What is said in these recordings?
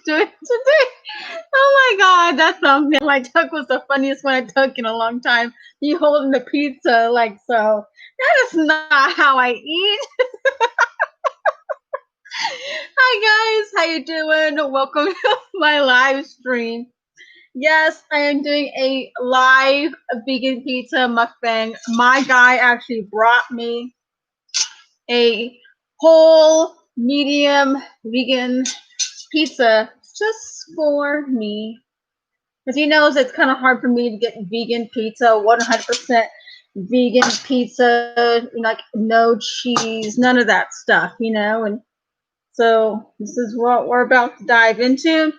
doing today. Oh my god, that thumbnail I took was the funniest one I took in a long time. You holding the pizza like so. That is not how I eat. Hi guys, how you doing? Welcome to my live stream. Yes, I am doing a live vegan pizza mukbang. My guy actually brought me a whole medium vegan pizza just for me. Because he knows it's kind of hard for me to get vegan pizza, 100% vegan pizza, like no cheese, none of that stuff, And so this is what we're about to dive into.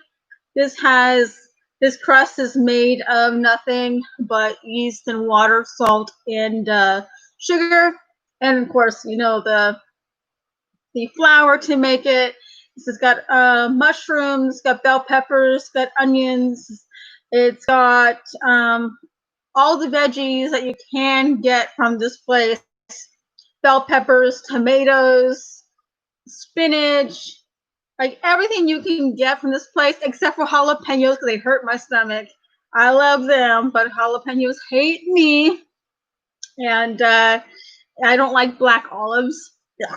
This crust is made of nothing but yeast and water, salt, and sugar, and of course, the flour to make it. This has got mushrooms, got bell peppers, got onions. It's got all the veggies that you can get from this place. Bell peppers, tomatoes, spinach, like everything you can get from this place except for jalapenos because they hurt my stomach. I love them, but jalapenos hate me. And I don't like black olives. Yeah.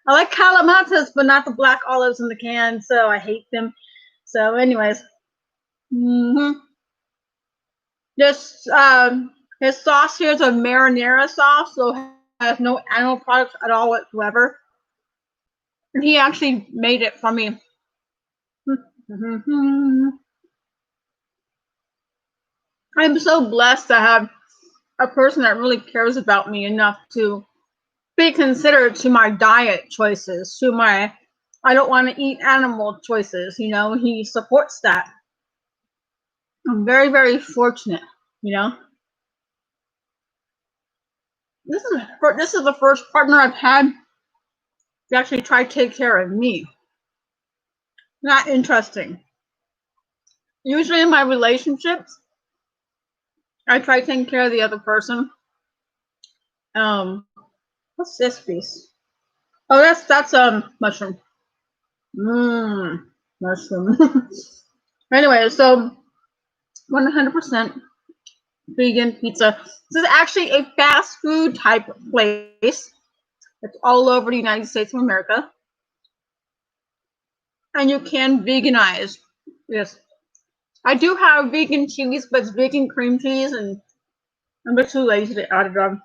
I like calamatas, but not the black olives in the can, so I hate them. So anyways. This sauce here is a marinara sauce, so it has no animal products at all whatsoever. And he actually made it for me. I'm so blessed to have a person that really cares about me enough to be considered to my diet choices, to my I don't want to eat animal choices, he supports that. I'm very, very fortunate, This is the first partner I've had to actually try to take care of me. Not interesting. Usually in my relationships, I try taking care of the other person. What's this piece? Oh, that's mushroom. Mushroom. Anyway, so 100% vegan pizza. This is actually a fast food type place. It's all over the United States of America. And you can veganize. Yes. I do have vegan cheese, but it's vegan cream cheese, and I'm a bit too lazy to add it on.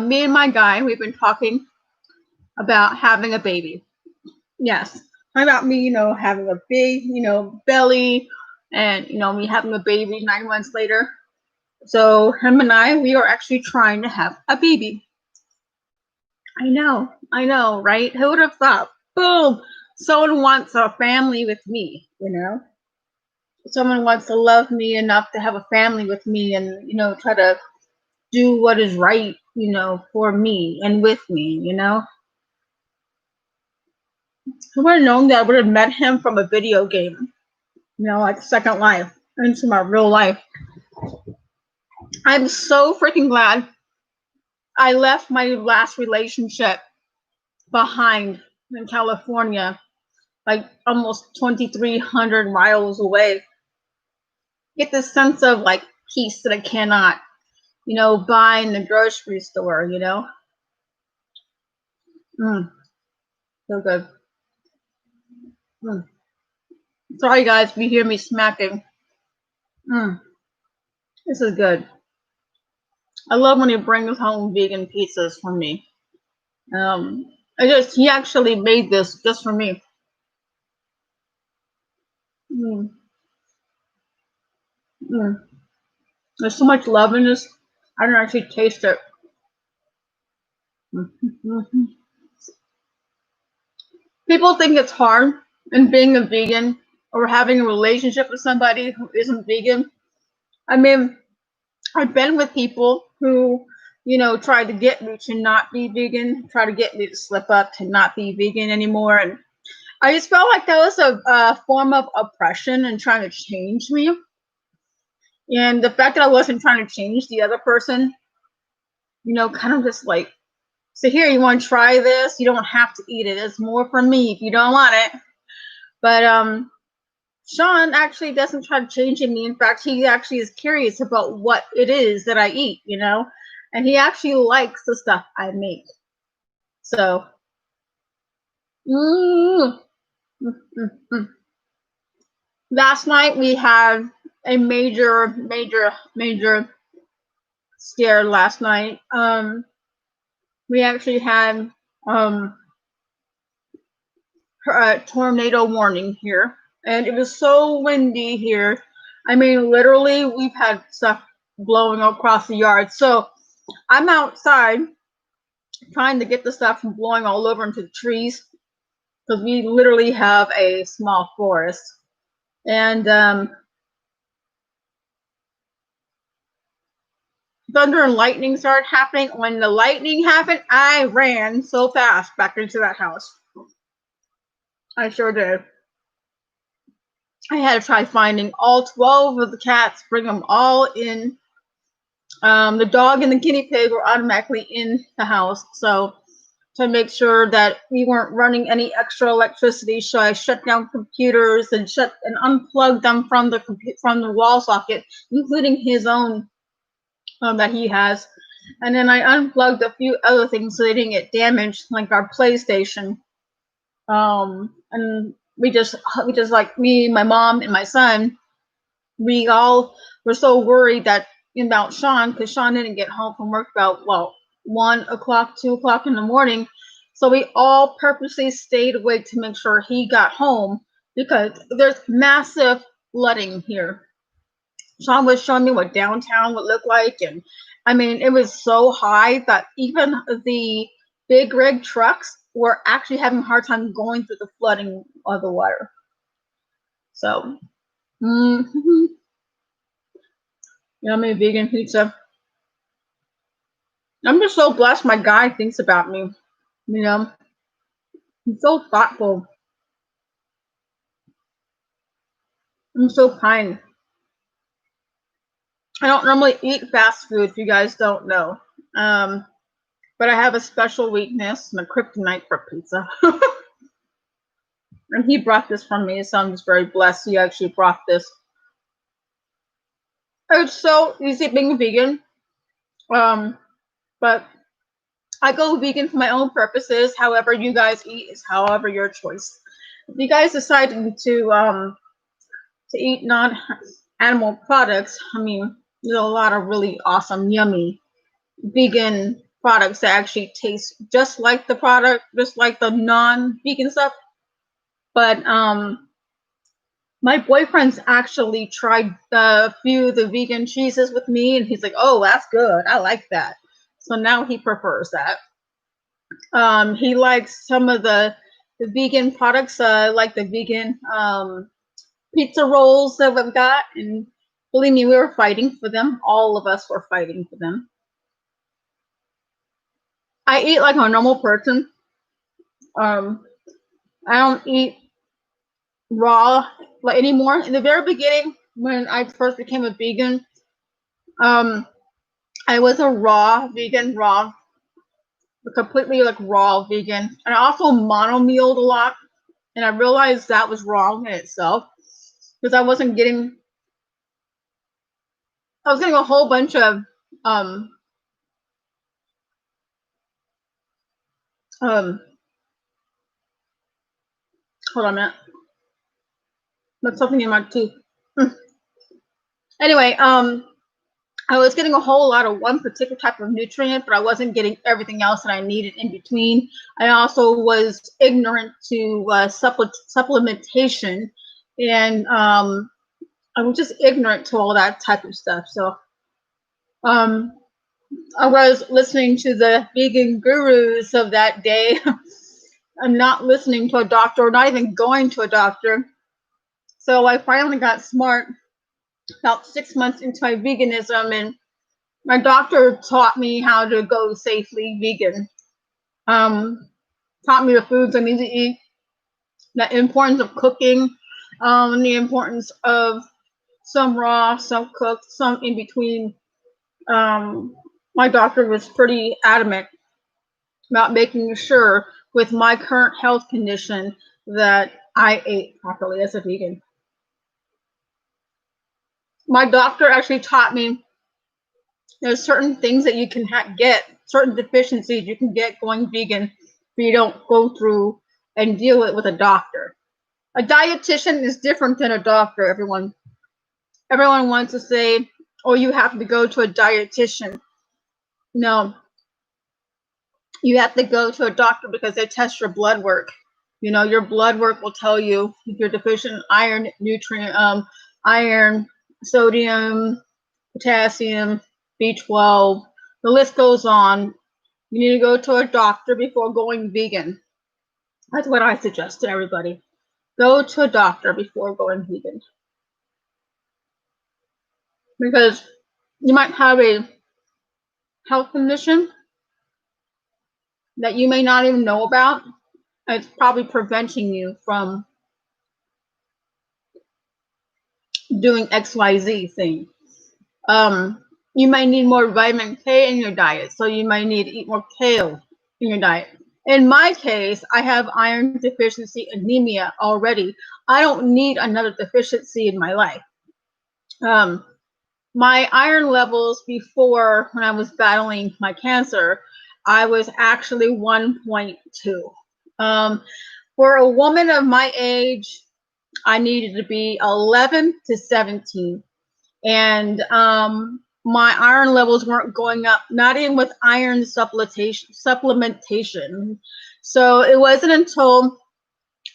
Me and my guy, we've been talking about having a baby. Yes. About me, having a big, belly, and, me having a baby 9 months later. So him and I, we are actually trying to have a baby. I know, right? Who would have thought? Boom! Someone wants a family with me, Someone wants to love me enough to have a family with me and, try to do what is right, for me and with me, I would have known that I would have met him from a video game, like Second Life, into my real life. I'm so freaking glad I left my last relationship behind in California, like almost 2,300 miles away. Get this sense of like peace that I cannot, buy in the grocery store, So good. Sorry guys if you hear me smacking. This is good. I love when he brings home vegan pizzas for me. He actually made this just for me. There's so much love in this. I don't actually taste it. People think it's hard in being a vegan or having a relationship with somebody who isn't vegan. I mean, I've been with people who, tried to get me to not be vegan, try to get me to slip up to not be vegan anymore. And I just felt like that was a form of oppression and trying to change me. And the fact that I wasn't trying to change the other person, kind of just like So here, you want to try this? You don't have to eat it. It's more for me if you don't want it. But Sean actually doesn't try to change me. In fact, he actually is curious about what it is that I eat, you know, and he actually likes the stuff I make. So, mm, mm, mm, mm. Last night we had a major scare last night. We actually had a tornado warning here, and it was so windy here. I mean, literally, we've had stuff blowing across the yard. So I'm outside trying to get the stuff from blowing all over into the trees because we literally have a small forest. And thunder and lightning started happening. When the lightning happened, I ran so fast back into that house. I sure did. I had to try finding all 12 of the cats, bring them all in. The dog and the guinea pig were automatically in the house, so to make sure that we weren't running any extra electricity, so I shut down computers and unplugged them from the wall socket, including his own that he has. And then I unplugged a few other things so they didn't get damaged, like our PlayStation. And we just like me, my mom, and my son, we all were so worried that about Sean, because Sean didn't get home from work about 1 o'clock, 2 o'clock in the morning. So we all purposely stayed awake to make sure he got home because there's massive flooding here. Sean was showing me what downtown would look like, and I mean, it was so high that even the big rig trucks were actually having a hard time going through the flooding of the water. So, yummy vegan pizza. I'm just so blessed my guy thinks about me. You know, he's so thoughtful. I'm so kind. I don't normally eat fast food, if you guys don't know. But I have a special weakness and a kryptonite for pizza. And he brought this from me, so I'm just very blessed he actually brought this. It's so easy being vegan. But I go vegan for my own purposes. However you guys eat is however your choice. If you guys decide to eat non-animal products, I mean, there's a lot of really awesome, yummy vegan products that actually taste just like the product, just like the non-vegan stuff. But my boyfriend's actually tried a few of the vegan cheeses with me, and he's like, "Oh, that's good. I like that." So now he prefers that. He likes some of the vegan products, like the vegan pizza rolls that we've got, and believe me, we were fighting for them. All of us were fighting for them. I eat like a normal person. I don't eat raw like anymore. In the very beginning, when I first became a vegan, I was a completely like raw vegan, and I also mono-mealed a lot, and I realized that was wrong in itself because I was getting a whole bunch of um hold on a minute. That's something in my tooth. Anyway, I was getting a whole lot of one particular type of nutrient, but I wasn't getting everything else that I needed in between. I also was ignorant to supplementation, and I was just ignorant to all that type of stuff. So I was listening to the vegan gurus of that day. I'm not listening to a doctor, or not even going to a doctor. So I finally got smart about 6 months into my veganism, and my doctor taught me how to go safely vegan. Taught me the foods I need to eat, the importance of cooking, and the importance of some raw, some cooked, some in between. My doctor was pretty adamant about making sure with my current health condition that I ate properly as a vegan. My doctor actually taught me there's certain things that you can get, certain deficiencies you can get going vegan if you don't go through and deal it with a doctor. A dietitian is different than a doctor, everyone. Everyone wants to say, oh, you have to go to a dietitian. No, you have to go to a doctor because they test your blood work. You know, your blood work will tell you if you're deficient in iron, iron, sodium, potassium, B12. The list goes on. You need to go to a doctor before going vegan. That's what I suggest to everybody. Go to a doctor before going vegan. Because you might have a health condition that you may not even know about. It's probably preventing you from doing XYZ thing. You might need more vitamin K in your diet, so you might need to eat more kale in your diet. In my case, I have iron deficiency anemia already. I don't need another deficiency in my life. My iron levels before, when I was battling my cancer, I was actually 1.2. For a woman of my age, I needed to be 11 to 17. And my iron levels weren't going up, not even with iron supplementation. So it wasn't until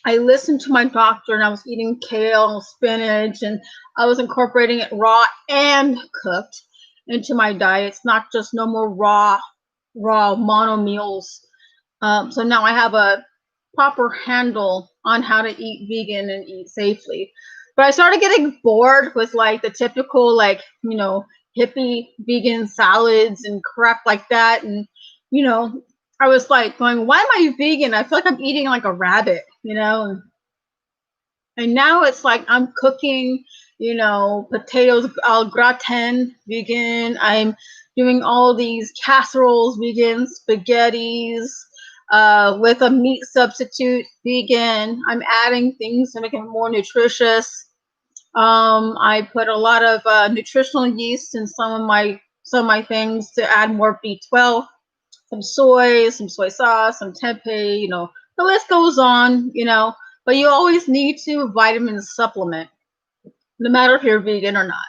I listened to my doctor and I was eating kale, spinach, and I was incorporating it raw and cooked into my diets, not just no more raw mono meals. So now I have a proper handle on how to eat vegan and eat safely. But I started getting bored with like the typical, like, you know, hippie vegan salads and crap like that. And, you know, I was like going, why am I vegan? I feel like I'm eating like a rabbit, you know? And now it's like I'm cooking, you know, potatoes au gratin vegan. I'm doing all these casseroles vegan, spaghettis with a meat substitute vegan. I'm adding things to make it more nutritious. I put a lot of nutritional yeast in some of my things to add more B12, some soy sauce, some tempeh, you know, the list goes on, you know, but you always need to vitamin supplement, no matter if you're vegan or not.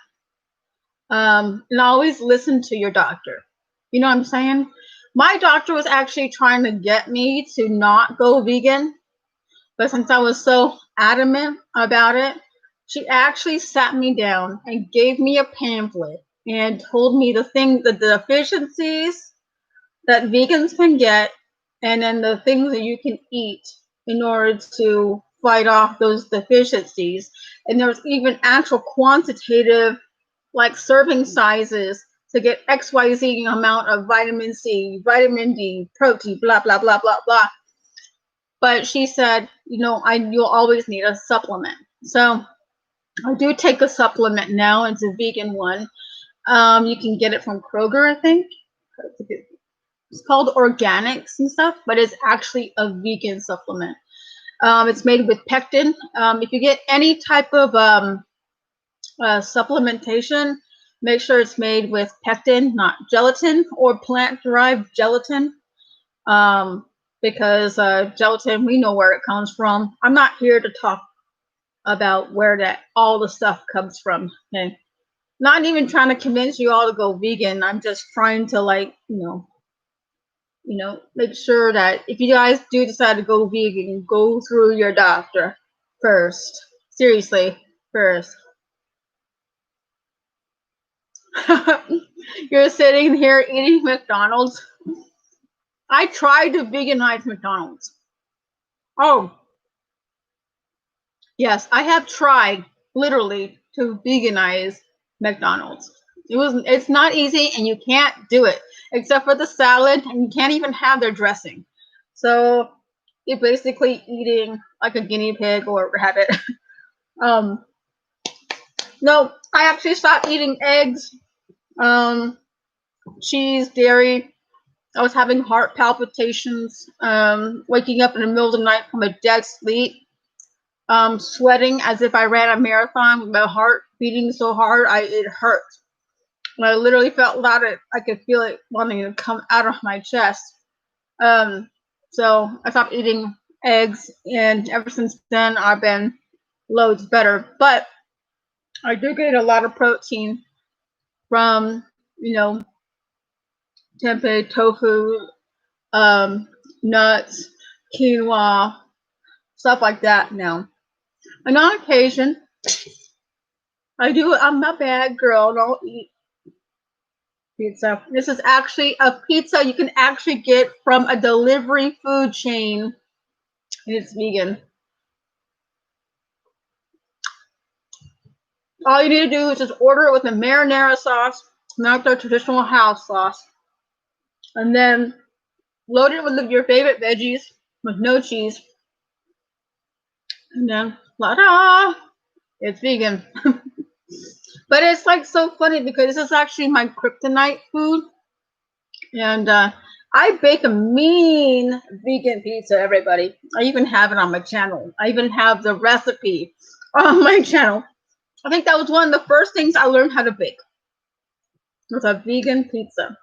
And always listen to your doctor. You know what I'm saying? My doctor was actually trying to get me to not go vegan, but since I was so adamant about it, she actually sat me down and gave me a pamphlet and told me the deficiencies that vegans can get, and then the things that you can eat in order to fight off those deficiencies. And there was even actual quantitative, like serving sizes to get XYZ amount of vitamin C, vitamin D, protein, blah, blah, blah, blah, blah. But she said, you know, you'll always need a supplement. So I do take a supplement now. It's a vegan one. You can get it from Kroger, I think. It's called organics and stuff, but it's actually a vegan supplement. It's made with pectin. If you get any type of supplementation, make sure it's made with pectin, not gelatin or plant-derived gelatin. Because gelatin, we know where it comes from. I'm not here to talk about where all the stuff comes from. Okay, not even trying to convince you all to go vegan. I'm just trying to, like, make sure that if you guys do decide to go vegan, go through your doctor first. Seriously, first. You're sitting here eating McDonald's. I tried to veganize McDonald's. Oh, yes, I have tried literally to veganize McDonald's. It's not easy, and you can't do it except for the salad, and you can't even have their dressing. So you're basically eating like a guinea pig or a rabbit. No, I actually stopped eating eggs, cheese, dairy. I was having heart palpitations, waking up in the middle of the night from a dead sleep, sweating as if I ran a marathon with my heart beating so hard it hurt. I literally felt that I could feel it wanting to come out of my chest. So I stopped eating eggs, and ever since then I've been loads better. But I do get a lot of protein from, tempeh, tofu, nuts, quinoa, stuff like that now. And on occasion, I'm a bad girl, don't eat pizza. This is actually a pizza you can actually get from a delivery food chain, and it's vegan. All you need to do is just order it with a marinara sauce, not their traditional house sauce, and then load it with your favorite veggies with no cheese, and then la-da, it's vegan. But it's like so funny because this is actually my kryptonite food, and I bake a mean vegan pizza, everybody. I even have it on my channel. I even have the recipe on my channel. I think that was one of the first things I learned how to bake. Was a vegan pizza.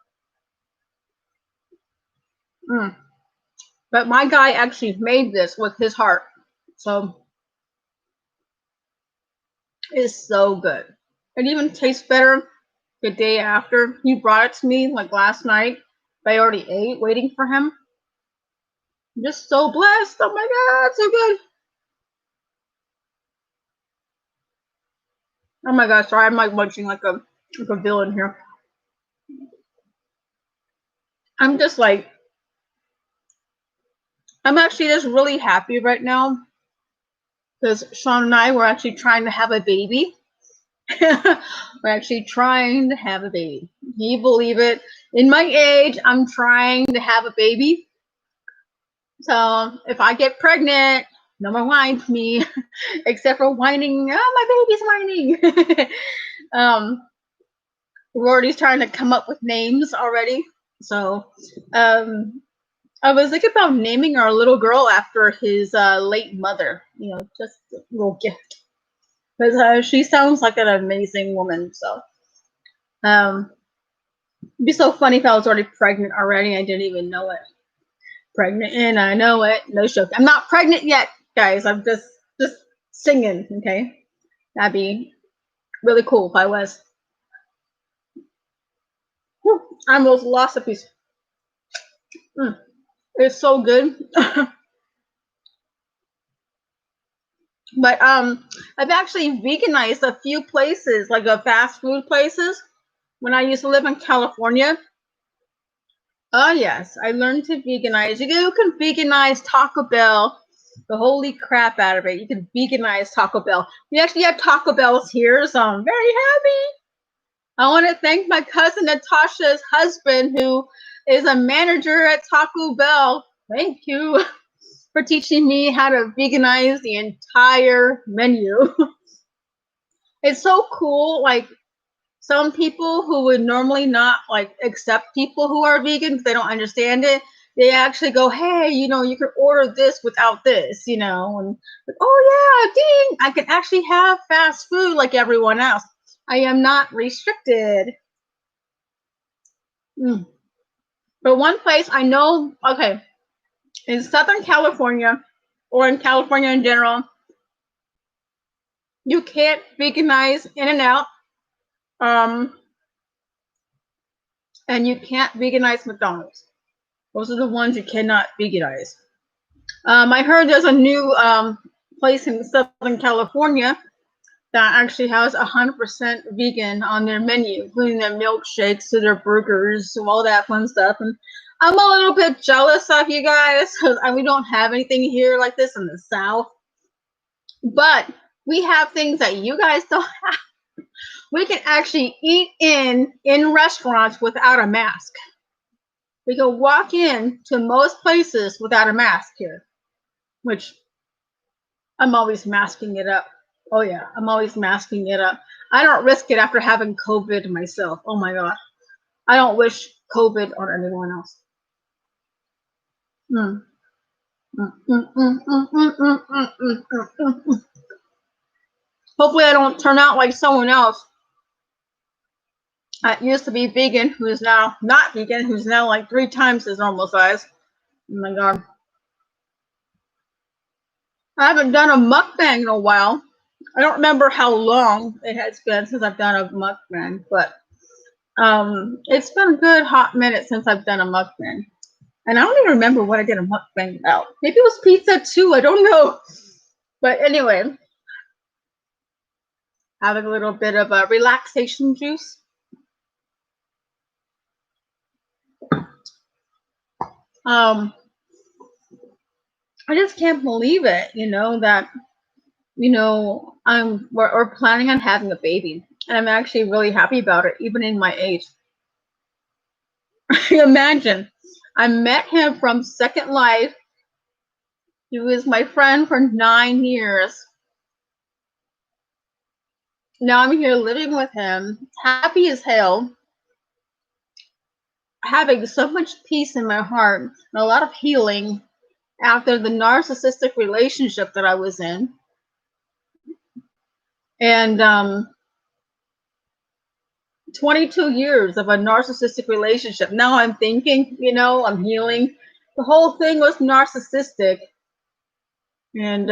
But my guy actually made this with his heart. So it's so good. It even tastes better the day after. He brought it to me like last night. I already ate, waiting for him. I'm just so blessed. Oh my God, so good. Oh my gosh, sorry, I'm like munching like a villain here. I'm just like, I'm actually just really happy right now because Sean and I were actually trying to have a baby. We're actually trying to have a baby. Can you believe it? In my age, I'm trying to have a baby. So if I get pregnant, no one whines me, except for whining. Oh, my baby's whining. We're already trying to come up with names already. So I was thinking about naming our little girl after his late mother. Just a little gift. Because she sounds like an amazing woman. So it'd be so funny if I was already pregnant already. I didn't even know it. Pregnant, and I know it. No joke. I'm not pregnant yet, guys. I'm just singing. Okay, that'd be really cool if I was. Whew, I almost lost a piece. It's so good. But I've actually veganized a few places, like fast food places, when I used to live in California. Oh yes, I learned to veganize. You can veganize Taco Bell, the holy crap out of it. You can veganize Taco Bell. We actually have Taco Bells here, so I'm very happy. I want to thank my cousin Natasha's husband, who is a manager at Taco Bell. Thank you for teaching me how to veganize the entire menu. It's so cool. Like, some people who would normally not like accept people who are vegan because they don't understand it, they actually go, hey, you can order this without this, and like, oh yeah, ding, I can actually have fast food like everyone else. I am not restricted. But one place I know, okay, in Southern California or in California in general, you can't veganize In-N-Out, and you can't veganize McDonald's. Those are the ones you cannot veganize. I heard there's a new place in Southern California that actually has 100% vegan on their menu, including their milkshakes to their burgers, all that fun stuff. And I'm a little bit jealous of you guys because we don't have anything here like this in the South. But we have things that you guys don't have. We can actually eat in restaurants without a mask. We can walk in to most places without a mask here, which I'm always masking it up. Oh yeah, I'm always masking it up. I don't risk it after having COVID myself. Oh my God. I don't wish COVID on anyone else. Mm. Mm, mm, mm, mm, mm, mm, mm, mm, mm, mm. Hopefully I don't turn out like someone else that used to be vegan, who is now not vegan, who's now like 3 times his normal size. Oh my god. I haven't done a mukbang in a while. I don't remember how long it has been since I've done a mukbang, but it's been a good hot minute since I've done a mukbang. And I don't even remember what I did a mukbang about. Maybe it was pizza too, I don't know. But anyway, having a little bit of a relaxation juice. I just can't believe it, that we're planning on having a baby, and I'm actually really happy about it, even in my age. Imagine, I met him from Second Life. He was my friend for 9 years. Now I'm here living with him, happy as hell, having so much peace in my heart and a lot of healing after the narcissistic relationship that I was in. And 22 years of a narcissistic relationship. Now I'm thinking, I'm healing. The whole thing was narcissistic. And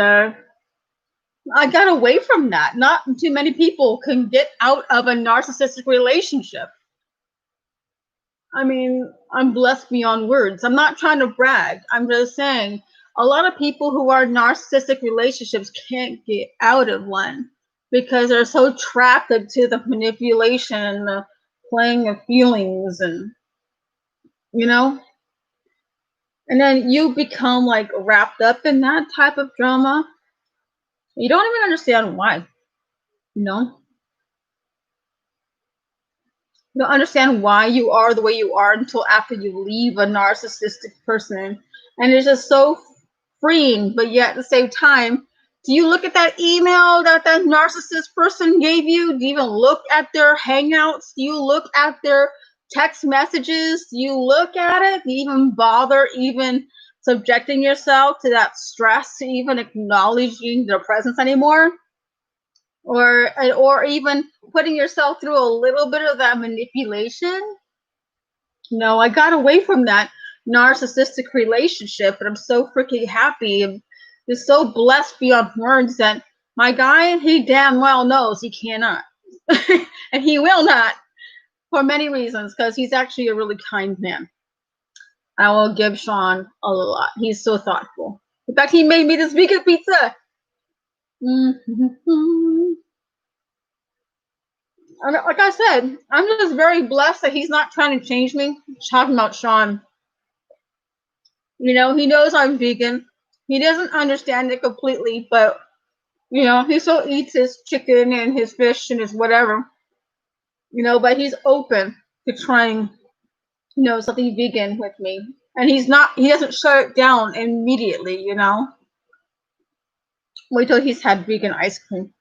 I got away from that. Not too many people can get out of a narcissistic relationship. I mean, I'm blessed beyond words. I'm not trying to brag. I'm just saying a lot of people who are in narcissistic relationships can't get out of one because they're so trapped into the manipulation and the playing of feelings and and then you become like wrapped up in that type of drama. You don't even understand why, you know? You don't understand why you are the way you are until after you leave a narcissistic person. And it's just so freeing, but yet at the same time, do you look at that email that that narcissist person gave you? Do you even look at their hangouts? Do you look at their text messages? Do you look at it? Do you even bother even subjecting yourself to that stress to even acknowledging their presence anymore? Or even putting yourself through a little bit of that manipulation? No, I got away from that narcissistic relationship, and I'm so freaking happy. I'm just so blessed beyond words that my guy, he damn well knows he cannot. And he will not for many reasons, because he's actually a really kind man. I will give Sean a lot. He's so thoughtful. In fact, he made me this vegan pizza. Mm-hmm. Like I said, I'm just very blessed that he's not trying to change me. Talking about Sean, he knows I'm vegan. He doesn't understand it completely, but he still eats his chicken and his fish and his whatever. But he's open to trying, something vegan with me. And he doesn't shut it down immediately. Wait till he's had vegan ice cream.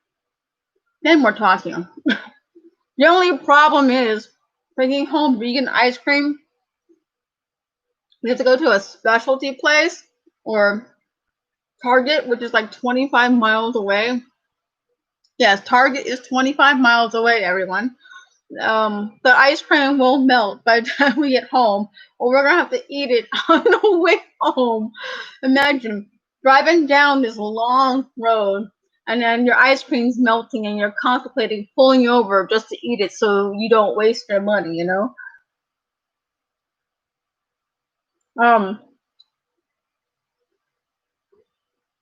Then we're talking. The only problem is bringing home vegan ice cream. We have to go to a specialty place or Target, which is like 25 miles away. Yes, Target is 25 miles away, everyone. The ice cream will melt by the time we get home, or we're gonna have to eat it on the way home. Imagine driving down this long road and then your ice cream's melting and you're contemplating pulling over just to eat it so you don't waste your money, Um,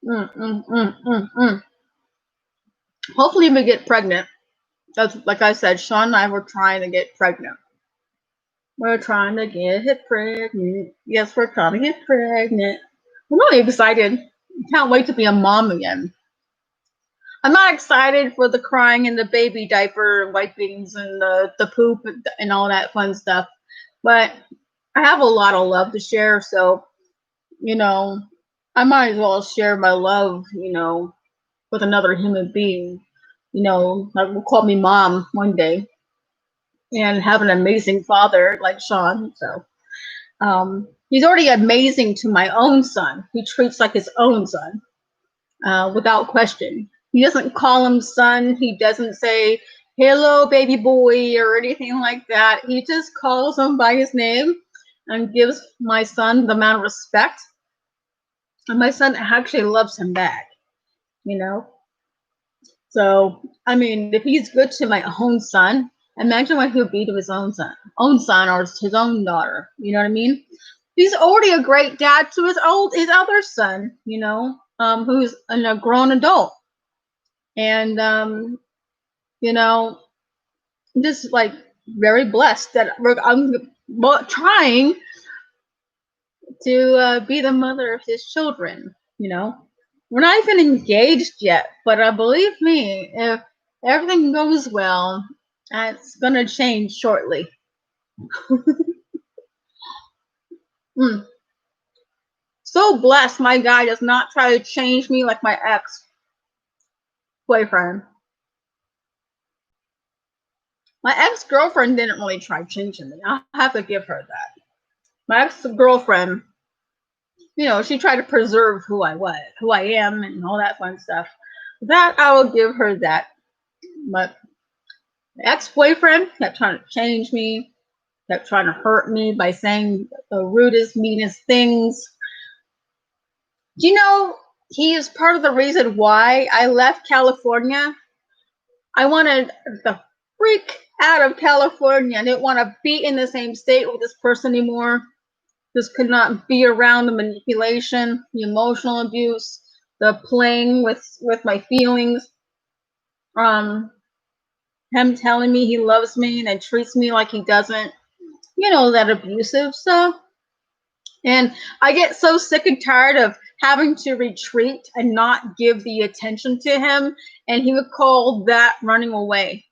mm, mm, mm, mm, mm. Hopefully we get pregnant. That's like I said, Sean and I were trying to get pregnant. We're trying to get pregnant. Yes, we're trying to get pregnant. I'm really excited. Can't wait to be a mom again. I'm not excited for the crying and the baby diaper wipings and the poop and all that fun stuff. But I have a lot of love to share, so I might as well share my love, with another human being. That will call me mom one day and have an amazing father like Sean. So He's already amazing to my own son. He treats like his own son, without question. He doesn't call him son. He doesn't say, hello, baby boy, or anything like that. He just calls him by his name and gives my son the amount of respect. And my son actually loves him back, you know? So, I mean, if he's good to my own son, imagine what he would be to his own son or his own daughter. You know what I mean? He's already a great dad to his other son, who's a grown adult. And you know, just like very blessed that I'm trying to be the mother of his children. We're not even engaged yet, but believe me, if everything goes well, it's gonna change shortly. Mm. So blessed my guy does not try to change me like my ex-boyfriend. My ex-girlfriend didn't really try changing me. I have to give her that. My ex-girlfriend, she tried to preserve who I am, and all that fun stuff. That I will give her that. But my ex-boyfriend kept trying to change me, kept trying to hurt me by saying the rudest, meanest things. Do you know he is part of the reason why I left California? I wanted the freak out of California. I didn't want to be in the same state with this person anymore. Just could not be around the manipulation, the emotional abuse, the playing with my feelings. Him telling me he loves me and then treats me like he doesn't. That abusive stuff. And I get so sick and tired of having to retreat and not give the attention to him. And he would call that running away.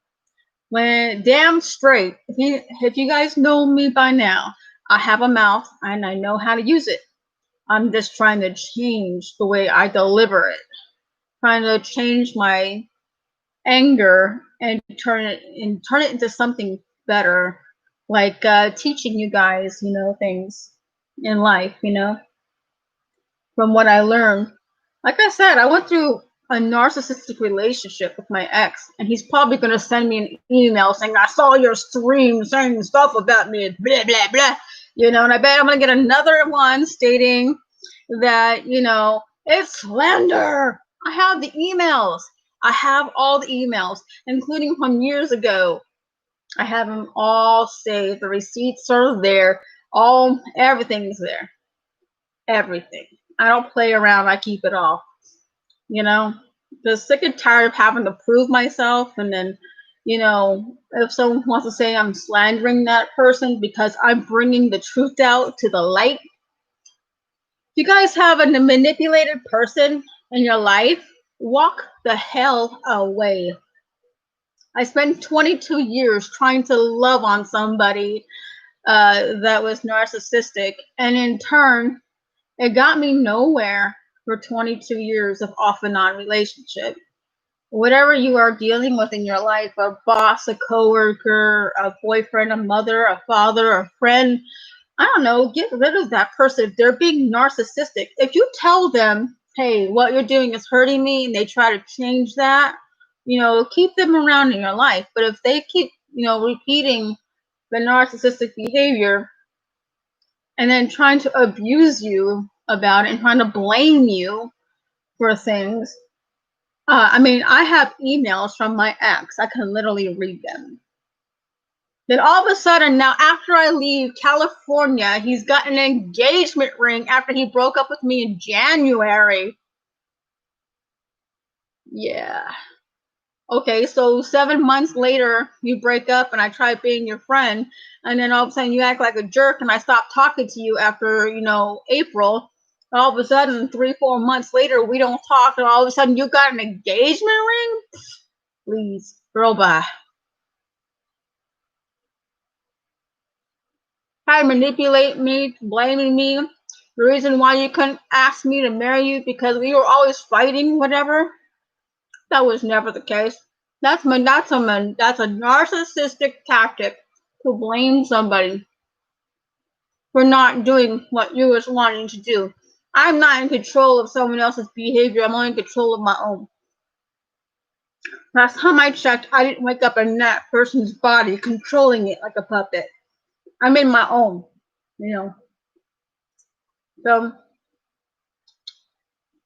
When damn straight, if you guys know me by now, I have a mouth and I know how to use it. I'm just trying to change the way I deliver it, trying to change my anger and turn it into something better, like teaching you guys, things in life, from what I learned. Like I said, I went through a narcissistic relationship with my ex, and he's probably going to send me an email saying, I saw your stream saying stuff about me, blah, blah, blah. And I bet I'm going to get another one stating that, it's slander. I have the emails. I have all the emails, including from years ago. I have them all saved. The receipts are there. Everything's there. Everything. I don't play around. I keep it all. Just sick and tired of having to prove myself. And then, if someone wants to say I'm slandering that person because I'm bringing the truth out to the light. If you guys have a manipulated person in your life, walk the hell away. I spent 22 years trying to love on somebody that was narcissistic. And in turn, it got me nowhere for 22 years of off and on relationship. Whatever you are dealing with in your life, a boss, a coworker, a boyfriend, a mother, a father, a friend, I don't know, get rid of that person. If they're being narcissistic, if you tell them, hey, what you're doing is hurting me, and they try to change that, keep them around in your life. But if they keep, repeating the narcissistic behavior and then trying to abuse you about it and trying to blame you for things, I have emails from my ex. I can literally read them. Then all of a sudden, now after I leave California, he's got an engagement ring after he broke up with me in January. Yeah. Okay, so 7 months later, you break up and I try being your friend, and then all of a sudden you act like a jerk and I stop talking to you after, April. All of a sudden, 3-4 months later, we don't talk, and all of a sudden you got an engagement ring? Please, girl, bye. Try to manipulate me, blaming me. The reason why you couldn't ask me to marry you because we were always fighting, whatever. That was never the case. That's a narcissistic tactic to blame somebody. for not doing what you was wanting to do. I'm not in control of someone else's behavior. I'm only in control of my own. Last time I checked, I didn't wake up in that person's body controlling it like a puppet. I'm in my own, you know. So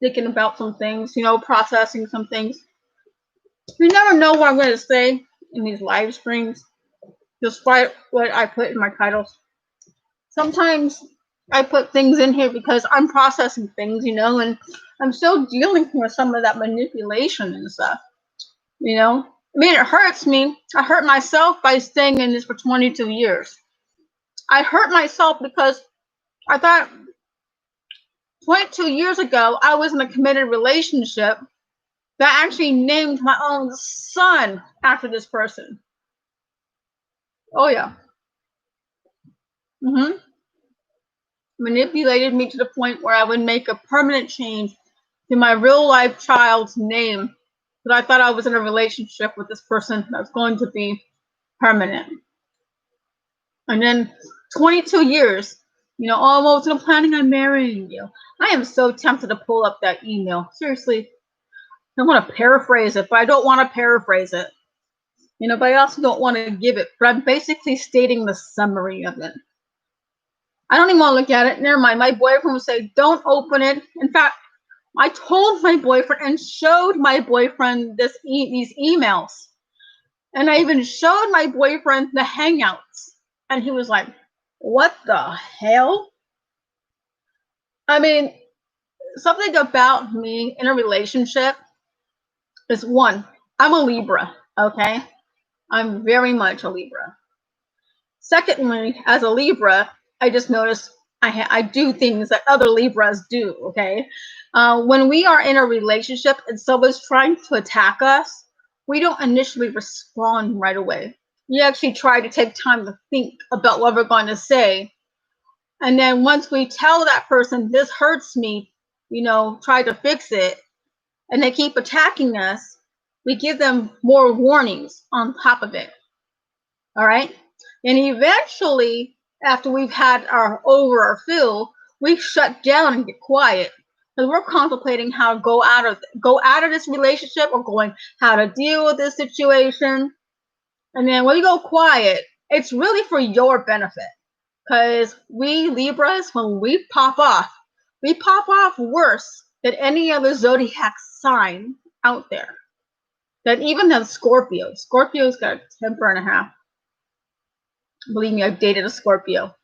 thinking about some things, processing some things. You never know what I'm going to say in these live streams, despite what I put in my titles. Sometimes I put things in here because I'm processing things, and I'm still dealing with some of that manipulation and stuff, I mean, it hurts me. I hurt myself by staying in this for 22 years. I hurt myself because I thought 22 years ago I was in a committed relationship that actually named my own son after this person. Oh, yeah. Manipulated me to the point where I would make a permanent change to my real life child's name, but I thought I was in a relationship with this person that's going to be permanent. And then 22 years, oh, I wasn't planning on marrying you. I am so tempted to pull up that email. Seriously, I want to paraphrase it, but I don't want to paraphrase it. But I also don't want to give it. But I'm basically stating the summary of it. I don't even want to look at it. Never mind. My boyfriend would say, don't open it. In fact, I told my boyfriend and showed my boyfriend these emails. And I even showed my boyfriend the Hangouts. And he was like, what the hell? I mean, something about me in a relationship is one, I'm a Libra, okay? I'm very much a Libra. Secondly, as a Libra, I just noticed I do things that other Libras do, okay? When we are in a relationship and someone's trying to attack us, we don't initially respond right away. We actually try to take time to think about what we're going to say. And then once we tell that person, this hurts me, try to fix it, and they keep attacking us, we give them more warnings on top of it. All right? And eventually, after we've had our fill, we shut down and get quiet. Because we're contemplating how to go out of this relationship, or going how to deal with this situation. And then when we go quiet, it's really for your benefit. Because we Libras, when we pop off worse than any other zodiac sign out there. Than even the Scorpio. Scorpio's got a temper and a half. Believe me, I've dated a Scorpio.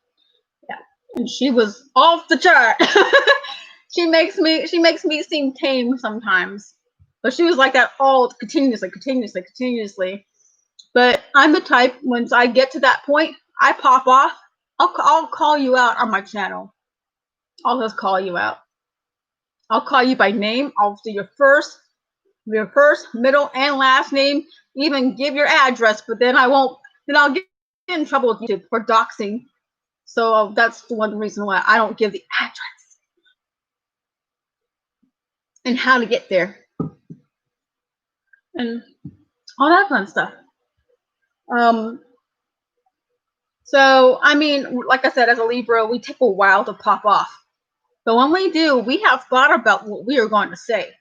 Yeah. And she was off the chart. she makes me seem tame sometimes. But she was like that all continuously. But I'm the type, once I get to that point, I pop off. I'll call you out on my channel. I'll just call you out. I'll call you by name. I'll do your first, middle, and last name. Even give your address, but then I won't. Then I'll get in trouble with YouTube for doxing. So that's the one reason why I don't give the address and how to get there and all that fun stuff. So I mean, like I said, as a Libra, we take a while to pop off. But when we do, we have thought about what we are going to say.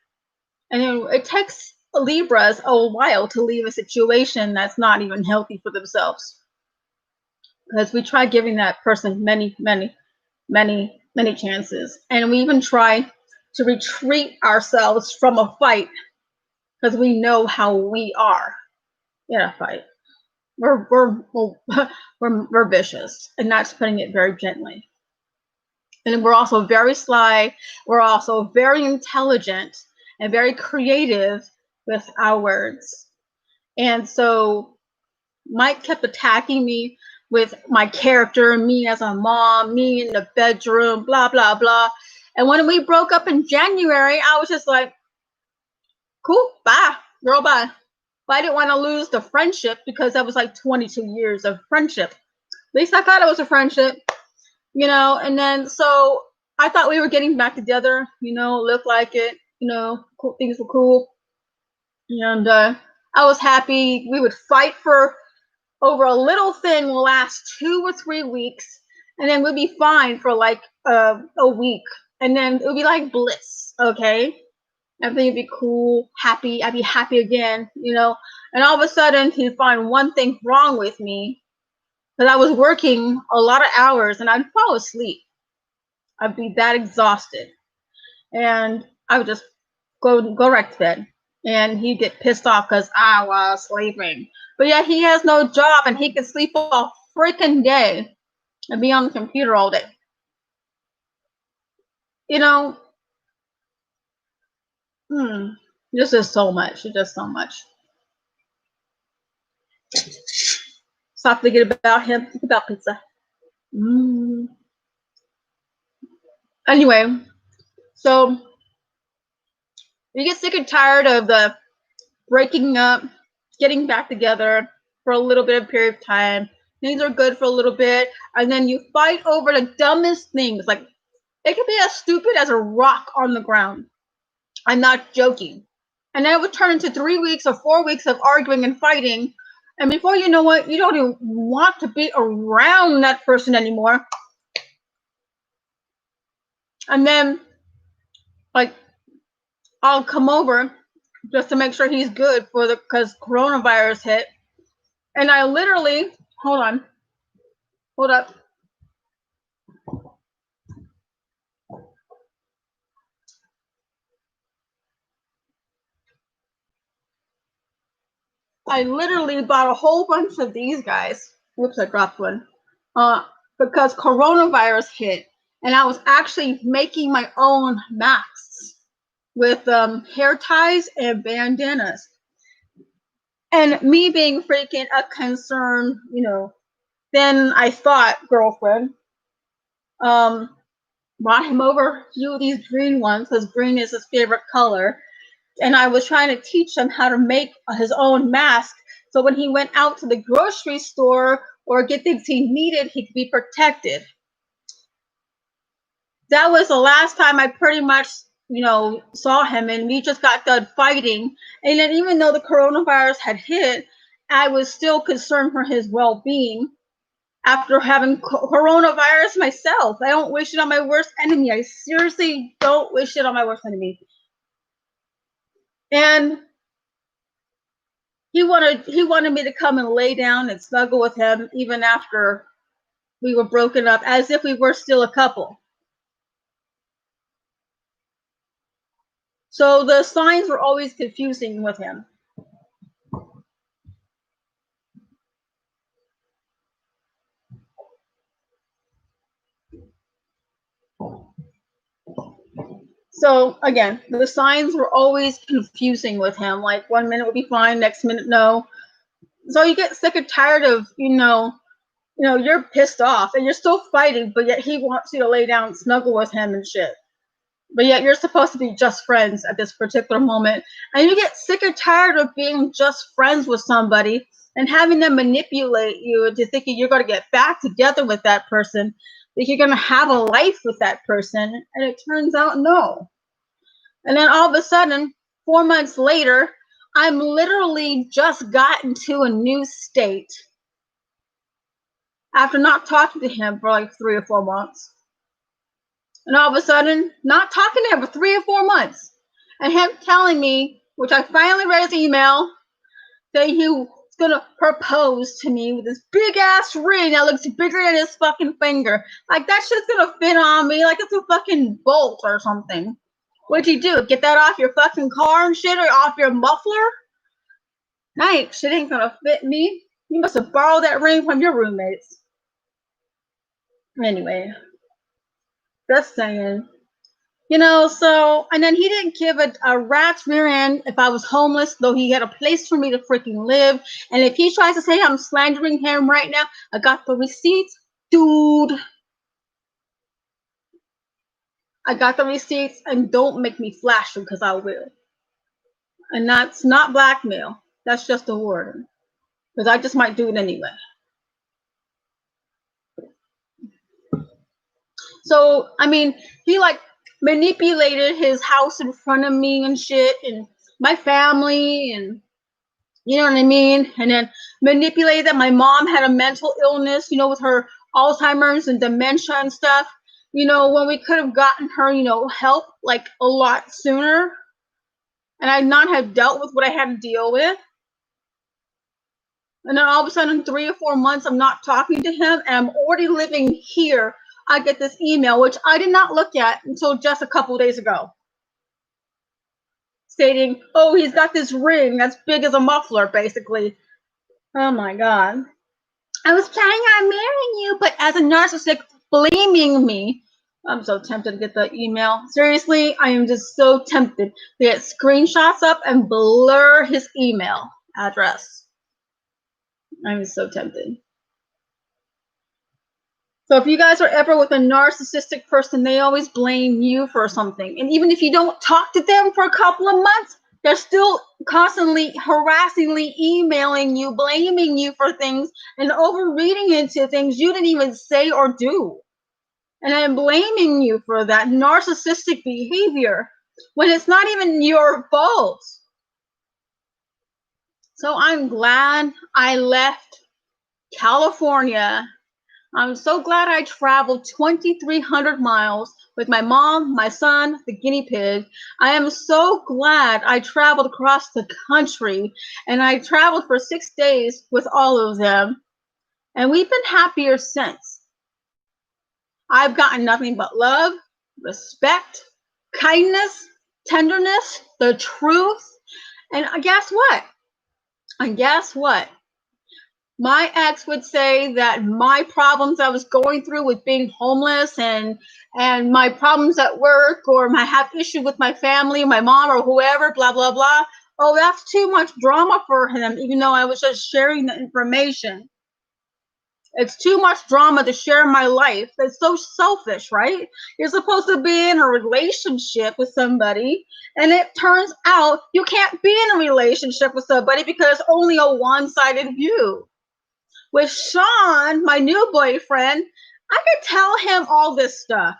And it takes Libras a while to leave a situation that's not even healthy for themselves. Because we try giving that person many chances. And we even try to retreat ourselves from a fight because we know how we are in a fight. We're vicious, and that's putting it very gently. And we're also very sly. We're also very intelligent and very creative with our words. And so Mike kept attacking me with my character, me as a mom, me in the bedroom, blah, blah, blah. And when we broke up in January, I was just like, cool, bye, girl, bye. But I didn't want to lose the friendship because that was like 22 years of friendship. At least I thought it was a friendship, and then so I thought we were getting back together, looked like it, cool, things were cool. And I was happy. We would fight for over a little thing will last 2 or 3 weeks. and then we'd be fine for like a week, and then it would be like bliss, okay? Everything would be cool, happy. I'd be happy again, you know. And all of a sudden, he'd find one thing wrong with me because I was working a lot of hours, and I'd fall asleep. I'd be that exhausted, and I would just go right to bed. And he'd get pissed off because I was sleeping. But yeah, he has no job, and he can sleep all freaking day and be on the computer all day. You know, this is so much. It's just so much. Stop thinking about him. Think about pizza. Anyway, so you get sick and tired of the breaking up, getting back together for a little bit of period of time. Things are good for a little bit, and then you fight over the dumbest things. Like, it could be as stupid as a rock on the ground. I'm not joking. And then it would turn into 3 weeks or 4 weeks of arguing and fighting. And before you know what, you don't even want to be around that person anymore. And then, like, I'll come over just to make sure he's good for because coronavirus hit. And I literally, hold up. I literally bought a whole bunch of these guys. Whoops, I dropped one. Because coronavirus hit, and I was actually making my own masks with hair ties and bandanas. And me being freaking a concerned, then I thought girlfriend, brought him over a few of these green ones because green is his favorite color. And I was trying to teach him how to make his own mask. So when he went out to the grocery store or get things he needed, he could be protected. That was the last time I pretty much, saw him, and we just got done fighting. And then even though the coronavirus had hit, I was still concerned for his well-being after having coronavirus myself. I don't wish it on my worst enemy. I seriously don't wish it on my worst enemy. And he wanted me to come and lay down and snuggle with him even after we were broken up, as if we were still a couple. So the signs were always confusing with him. So again, the signs were always confusing with him. Like 1 minute would be fine, next minute no. So you get sick and tired of, you're pissed off and you're still fighting, but yet he wants you to lay down and snuggle with him and shit. But yet you're supposed to be just friends at this particular moment. And you get sick and tired of being just friends with somebody and having them manipulate you into thinking you're going to get back together with that person, that you're going to have a life with that person. And it turns out no. And then all of a sudden, 4 months later, I'm literally just gotten to a new state after not talking to him for like 3 or 4 months. And all of a sudden, not talking to him for 3 or 4 months. And him telling me, which I finally read his email, that he was going to propose to me with this big ass ring that looks bigger than his fucking finger. Like, that shit's going to fit on me like it's a fucking bolt or something. What'd you do? Get that off your fucking car and shit, or off your muffler? Night, shit ain't going to fit me. You must have borrowed that ring from your roommates. Anyway. Just saying. So, and then he didn't give a rat's rear end if I was homeless, though he had a place for me to freaking live. And if he tries to say I'm slandering him right now, I got the receipts, dude. I got the receipts, and don't make me flash them because I will. And that's not blackmail. That's just a warning. Because I just might do it anyway. So, I mean, he like manipulated his house in front of me and shit, and my family, and you know what I mean? And then manipulated that my mom had a mental illness, with her Alzheimer's and dementia and stuff, when we could have gotten her, help like a lot sooner, and I'd not have dealt with what I had to deal with. And then all of a sudden, 3 or 4 months, I'm not talking to him, and I'm already living here. I get this email, which I did not look at until just a couple of days ago, stating, oh, he's got this ring that's big as a muffler, basically. Oh my God. I was planning on marrying you, but as a narcissist, blaming me. I'm so tempted to get the email. Seriously, I am just so tempted to get screenshots up and blur his email address. I'm so tempted. So if you guys are ever with a narcissistic person, they always blame you for something. And even if you don't talk to them for a couple of months, they're still constantly harassingly emailing you, blaming you for things and overreading into things you didn't even say or do. And I'm blaming you for that narcissistic behavior when it's not even your fault. So I'm glad I left California. I'm so glad I traveled 2,300 miles with my mom, my son, the guinea pig. I am so glad I traveled across the country, and I traveled for 6 days with all of them. And we've been happier since. I've gotten nothing but love, respect, kindness, tenderness, the truth. And guess what? My ex would say that my problems I was going through with being homeless and my problems at work, or I have issue with my family, my mom or whoever, blah, blah, blah. Oh, that's too much drama for him, even though I was just sharing the information. It's too much drama to share my life. That's so selfish, right? You're supposed to be in a relationship with somebody, and it turns out you can't be in a relationship with somebody because only a one-sided view. With Sean, my new boyfriend, I could tell him all this stuff.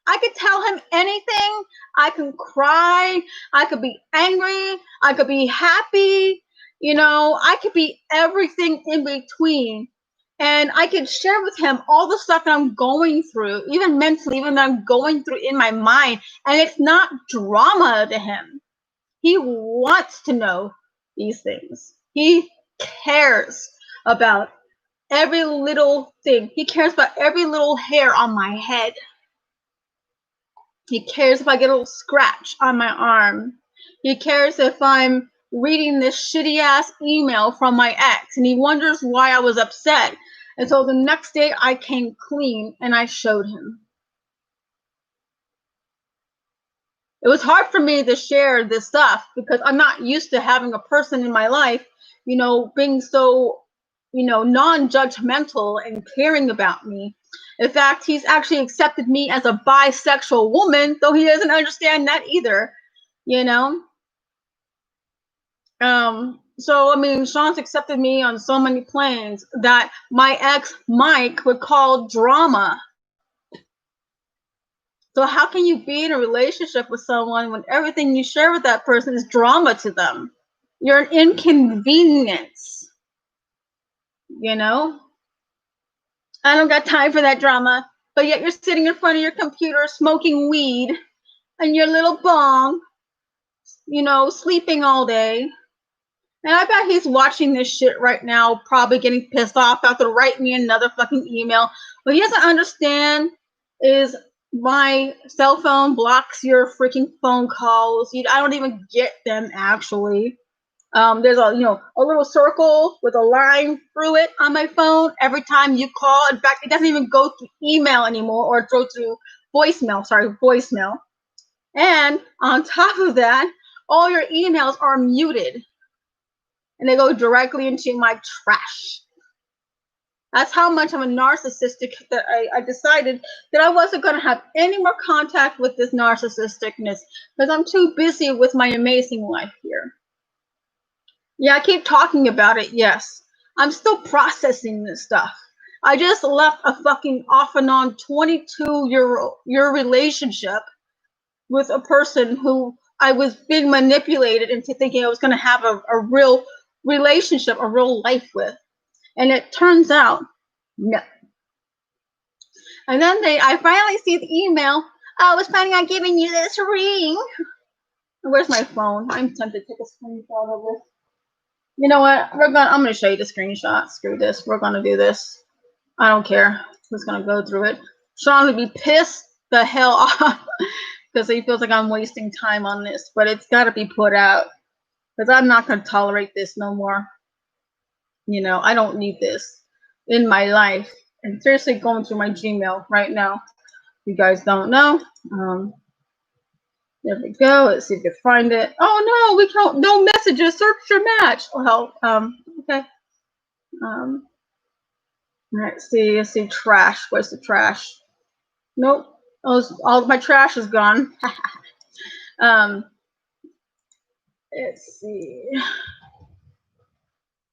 I could tell him anything. I can cry. I could be angry. I could be happy. I could be everything in between. And I could share with him all the stuff that I'm going through, even mentally, even that I'm going through in my mind. And it's not drama to him. He wants to know these things. He cares about every little thing. He cares about every little hair on my head. He cares if I get a little scratch on my arm. He cares if I'm reading this shitty ass email from my ex, and he wonders why I was upset. And so the next day I came clean and I showed him. It was hard for me to share this stuff because I'm not used to having a person in my life, being so, non-judgmental and caring about me. In fact, he's actually accepted me as a bisexual woman, though he doesn't understand that either, So, Sean's accepted me on so many planes that my ex, Mike, would call drama. So how can you be in a relationship with someone when everything you share with that person is drama to them? You're an inconvenience, I don't got time for that drama, but yet you're sitting in front of your computer smoking weed and your little bong, sleeping all day. And I bet he's watching this shit right now, probably getting pissed off, about to write me another fucking email. What he doesn't understand is my cell phone blocks your freaking phone calls. I don't even get them, actually. There's a little circle with a line through it on my phone every time you call. In fact, it doesn't even go through email anymore, or go through voicemail. And on top of that, all your emails are muted, and they go directly into my trash. That's how much I'm a narcissistic that I decided that I wasn't going to have any more contact with this narcissisticness because I'm too busy with my amazing life here. Yeah, I keep talking about it, yes. I'm still processing this stuff. I just left a fucking off and on 22-year relationship with a person who I was being manipulated into thinking I was going to have a real relationship, a real life with. And it turns out, no. And then I finally see the email. I was planning on giving you this ring. Where's my phone? I'm tempted to take a screenshot of this. You know what? I'm gonna show you the screenshot. Screw this. We're gonna do this. I don't care who's gonna go through it. Sean would be pissed the hell off because he feels like I'm wasting time on this, but it's got to be put out because I'm not gonna tolerate this no more. You know, I don't need this in my life. I'm seriously going through my Gmail right now. You guys don't know. There we go. Let's see if we can find it. Oh no, we can't. No messages. Search your match. Well, okay. Let's see. Let's see. Trash. Where's the trash? Nope. All my trash is gone. Let's see. I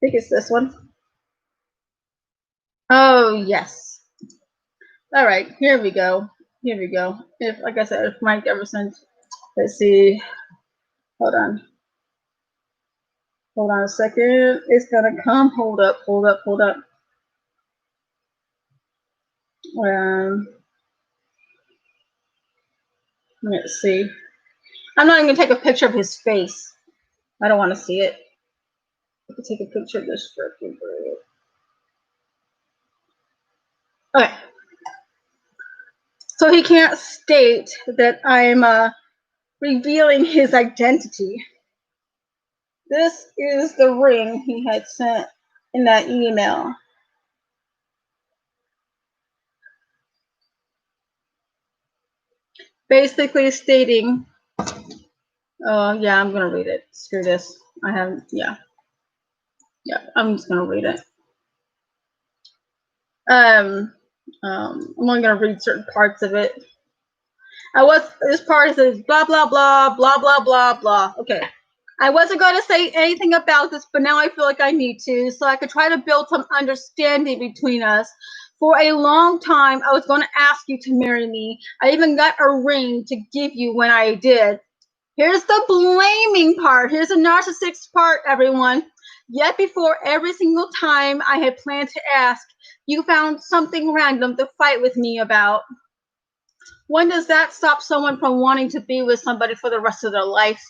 think it's this one. Oh yes. All right. Here we go. Here we go. If, like I said, if Mike ever sends. Let's see. Hold on. Hold on a second. It's gonna come. Hold up. Hold up. Hold up. Let's see. I'm not even gonna take a picture of his face. I don't want to see it. I could take a picture of this freaking bird. Okay. So he can't state that I'm revealing his identity. This is the ring he had sent in that email. Basically stating, oh yeah, I'm gonna read it. Screw this. I haven't, yeah. Yeah, I'm just gonna read it. I'm only gonna read certain parts of it. This part says blah blah blah blah blah blah blah. Okay. I wasn't going to say anything about this, but now I feel like I need to, so I could try to build some understanding between us. For a long time, I was going to ask you to marry me. I even got a ring to give you when I did. Here's the blaming part. Here's the narcissistic part, everyone. Yet before every single time I had planned to ask, you found something random to fight with me about. When does that stop someone from wanting to be with somebody for the rest of their life?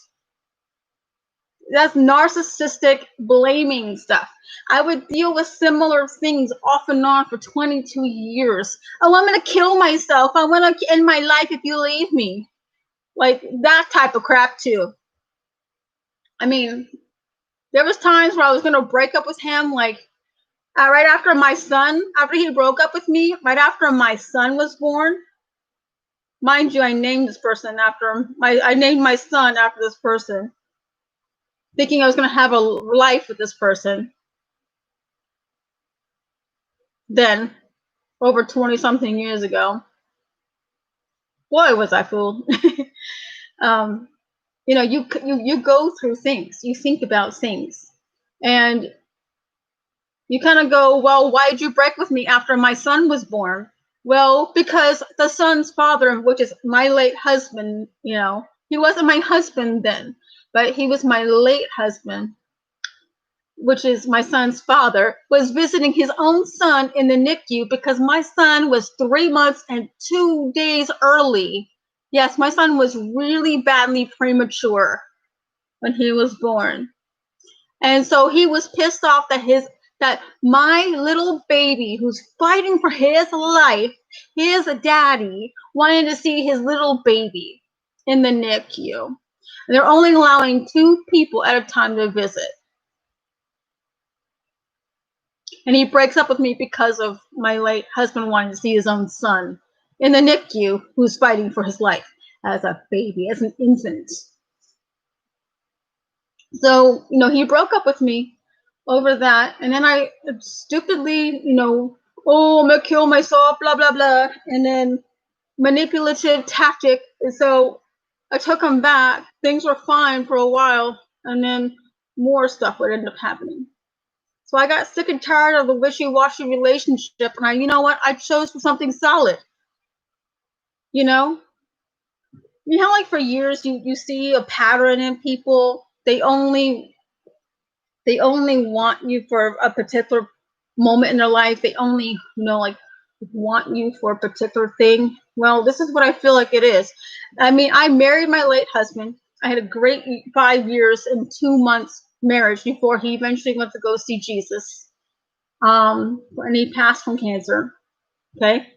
That's narcissistic blaming stuff. I would deal with similar things off and on for 22 years. Oh, I'm going to kill myself. I want to end my life if you leave me. Like that type of crap too. I mean, there was times where I was going to break up with him, like right after my son, after he broke up with me, right after my son was born. Mind you, I named this person I named my son after this person, thinking I was going to have a life with this person. Then, over 20 something years ago, boy, was I fooled. You know, you go through things, you think about things, and you kind of go, well, why did you break with me after my son was born? Well, because the son's father, which is my late husband, you know, he wasn't my husband then, but he was my late husband, which is my son's father, was visiting his own son in the NICU because my son was 3 months and 2 days early. Yes, my son was really badly premature when he was born. And so he was pissed off that my little baby who's fighting for his life, his daddy, wanted to see his little baby in the NICU. And they're only allowing 2 people at a time to visit. And he breaks up with me because of my late husband wanting to see his own son in the NICU who's fighting for his life as a baby, as an infant. So, you know, he broke up with me over that. And then I stupidly, you know, oh, I'm going to kill myself, blah, blah, blah. And then manipulative tactic. And so I took him back. Things were fine for a while. And then more stuff would end up happening. So I got sick and tired of the wishy-washy relationship. And you know what? I chose for something solid. You know how like for years you see a pattern in people. They only want you for a particular moment in their life. They only, you know, like want you for a particular thing. Well, this is what I feel like it is. I mean, I married my late husband. I had a great 5 years and 2 months marriage before he eventually went to go see Jesus. And he passed from cancer. Okay.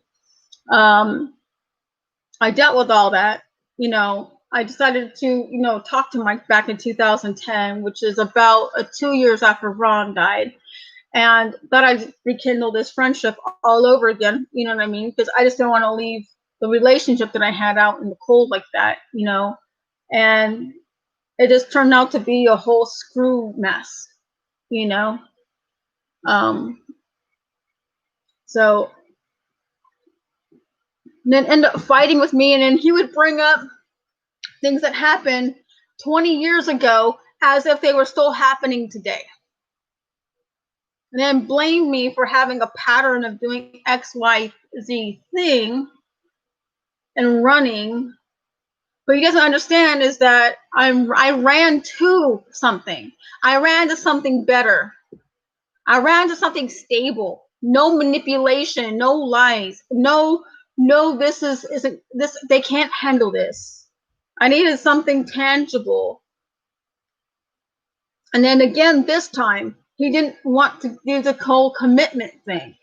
I dealt with all that. You know, I decided to, talk to Mike back in 2010, which is about 2 years after Ron died, and thought I'd rekindle this friendship all over again. You know what I mean? Because I just didn't want to leave the relationship that I had out in the cold like that. And it just turned out to be a whole screw mess. You know, so then end up fighting with me, and then he would bring up things that happened 20 years ago as if they were still happening today. And then blame me for having a pattern of doing XYZ thing and running. But he doesn't understand is that I ran to something. I ran to something better. I ran to something stable. No manipulation, no lies, no, this isn't this, they can't handle this. I needed something tangible. And then again, this time, he didn't want to do the whole commitment thing.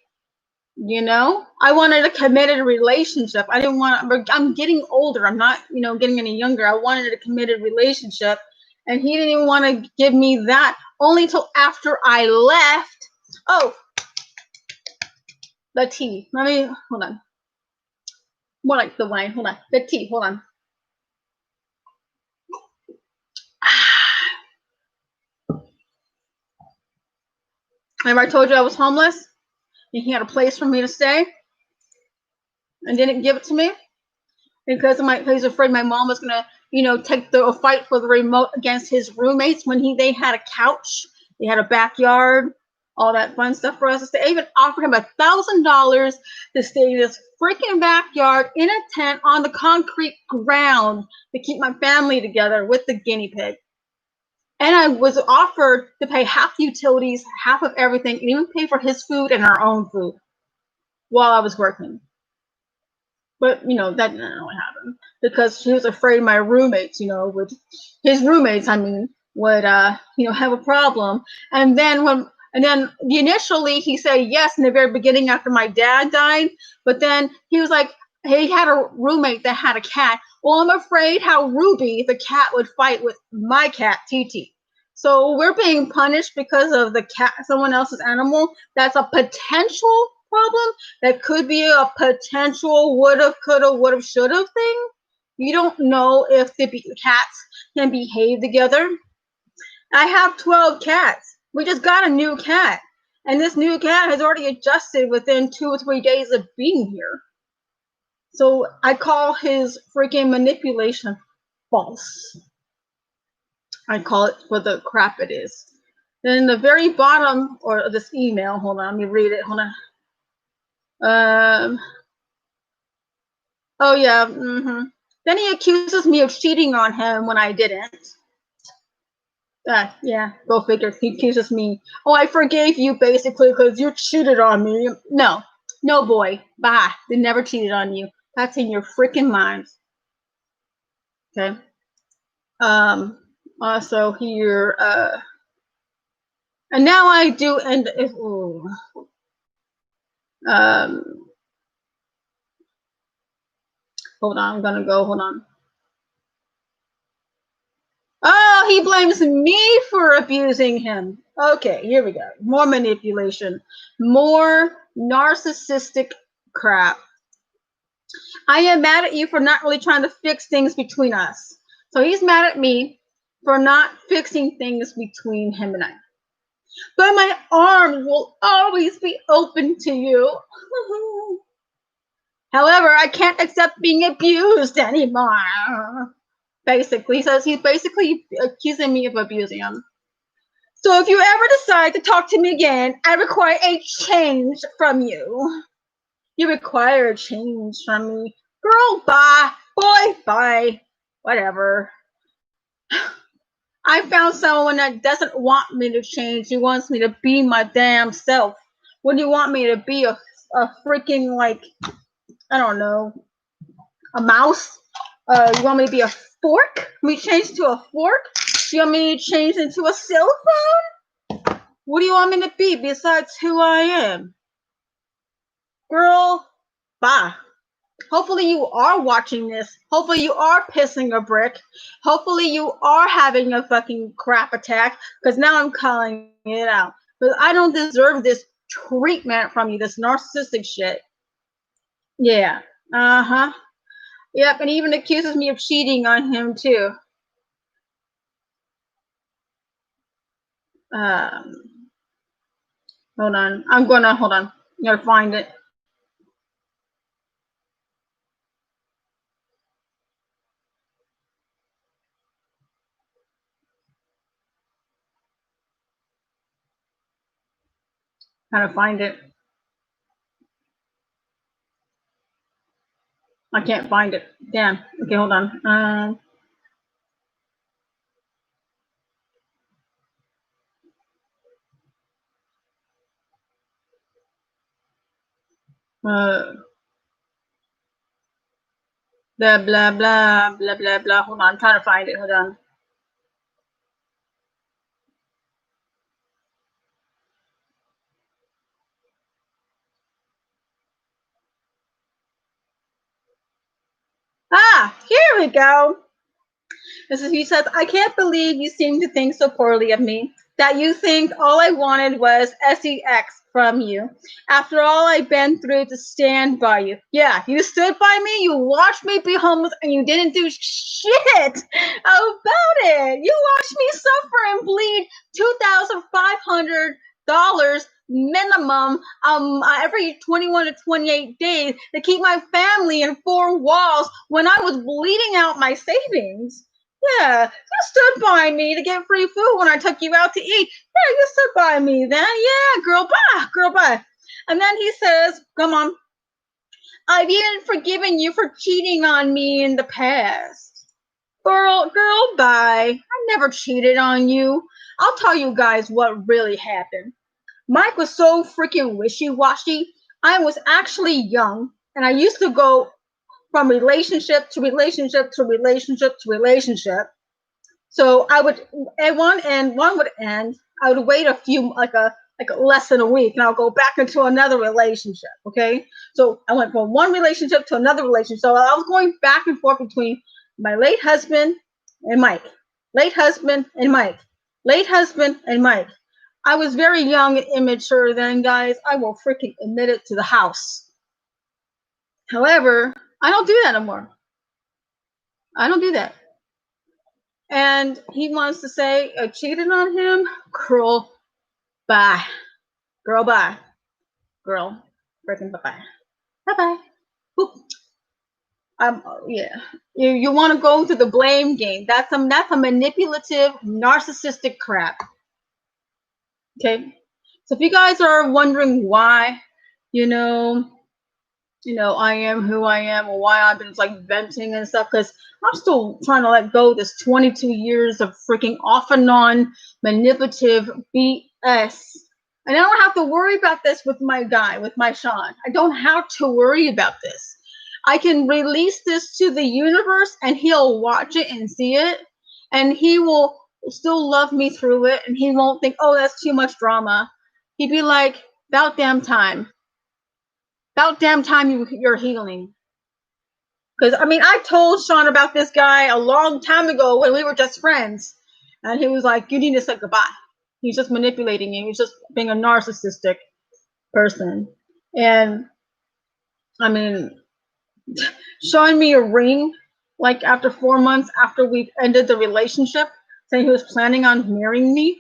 I wanted a committed relationship. I didn't want, I'm getting older. I'm not, getting any younger. I wanted a committed relationship. And he didn't even want to give me that only till after I left. Oh, the tea. Let me, hold on. More like the wine. Hold on. The tea. Hold on. Remember I told you I was homeless? And he had a place for me to stay? And didn't give it to me? Because he's afraid my mom was gonna, take the fight for the remote against his roommates when they had a couch, they had a backyard, all that fun stuff for us to stay. I even offered him $1,000 to stay in this freaking backyard in a tent on the concrete ground to keep my family together with the guinea pig. And I was offered to pay half the utilities, half of everything, and even pay for his food and our own food while I was working. But, that didn't really happen because he was afraid my roommates, would, his roommates, would, have a problem. And then initially he said yes in the very beginning after my dad died. But then he was like, he had a roommate that had a cat. Well, I'm afraid how Ruby, the cat, would fight with my cat, TT. So we're being punished because of the cat, someone else's animal. That's a potential problem. That could be a potential woulda, coulda, woulda, shoulda thing. You don't know if the cats can behave together. I have 12 cats. We just got a new cat. And this new cat has already adjusted within 2 or 3 days of being here. So I call his freaking manipulation false. I call it for the crap it is. Then in the very bottom of this email, hold on, let me read it. Hold on. Oh yeah. Then he accuses me of cheating on him when I didn't. Yeah, go figure. He accuses me. Oh, I forgave you basically because you cheated on me. No, boy. Bye. They never cheated on you. That's in your freaking mind. Okay. Also here, and now I do end. Hold on. I'm gonna go. Hold on. Oh, he blames me for abusing him. Okay, here we go. More manipulation. More narcissistic crap. I am mad at you for not really trying to fix things between us. So he's mad at me for not fixing things between him and I. But my arms will always be open to you. However, I can't accept being abused anymore. Basically, says he's basically accusing me of abusing him. So if you ever decide to talk to me again, I require a change from you. You require a change from me. Girl, bye. Boy, bye. Whatever. I found someone that doesn't want me to change. He wants me to be my damn self. What do you want me to be? A a freaking, like, I don't know, a mouse? You want me to be a fork? We change to a fork? You want me to change into a cell phone? What do you want me to be besides who I am? Girl, bye. Hopefully you are watching this. Hopefully you are pissing a brick. Hopefully you are having a fucking crap attack. Because now I'm calling it out. Because I don't deserve this treatment from you, this narcissistic shit. Yeah. Uh-huh. Yep, and even accuses me of cheating on him too. Hold on. Hold on. I gotta find it. Gotta find it. I can't find it. Damn. Okay, hold on. Blah, blah, blah, blah, blah, blah. Hold on. I'm trying to find it. Hold on. Ah, here we go. This is, he says, I can't believe you seem to think so poorly of me, that you think all I wanted was sex from you. After all I've been through to stand by you. Yeah, you stood by me, you watched me be homeless, and you didn't do shit about it. You watched me suffer and bleed $2,500 minimum every 21 to 28 days to keep my family in four walls when I was bleeding out my savings. Yeah, you stood by me to get free food when I took you out to eat. Yeah, you stood by me then. Yeah, girl, bye, girl, bye. And then he says, come on, I've even forgiven you for cheating on me in the past. Girl, bye. I never cheated on you. I'll tell you guys what really happened. Mike was so freaking wishy-washy. I was actually young, and I used to go from relationship to relationship to relationship to relationship. So I would, at one would end. I would wait a few, like less than a week, and I'll go back into another relationship. Okay, so I went from one relationship to another relationship. So I was going back and forth between my late husband and Mike, late husband and Mike, late husband and Mike. I was very young and immature then, guys. I will freaking admit it to the house. However, I don't do that anymore. I don't do that. And he wants to say I cheated on him. Girl, bye. Girl, bye. Girl, freaking bye. Bye bye. Yeah. You want to go to the blame game. That's a manipulative, narcissistic crap. Okay. So if you guys are wondering why, you know, I am who I am, or why I've been like venting and stuff, because I'm still trying to let go of this 22 years of freaking off and on manipulative BS. And I don't have to worry about this with my guy, with my Sean. I don't have to worry about this. I can release this to the universe and he'll watch it and see it, and he will still love me through it, and he won't think, oh, that's too much drama. He'd be like, about damn time. About damn time you're healing. Because, I mean, I told Sean about this guy a long time ago when we were just friends. And he was like, you need to say goodbye. He's just manipulating you. He's just being a narcissistic person. And, I mean, showing me a ring, like after 4 months after we ended the relationship, saying he was planning on marrying me.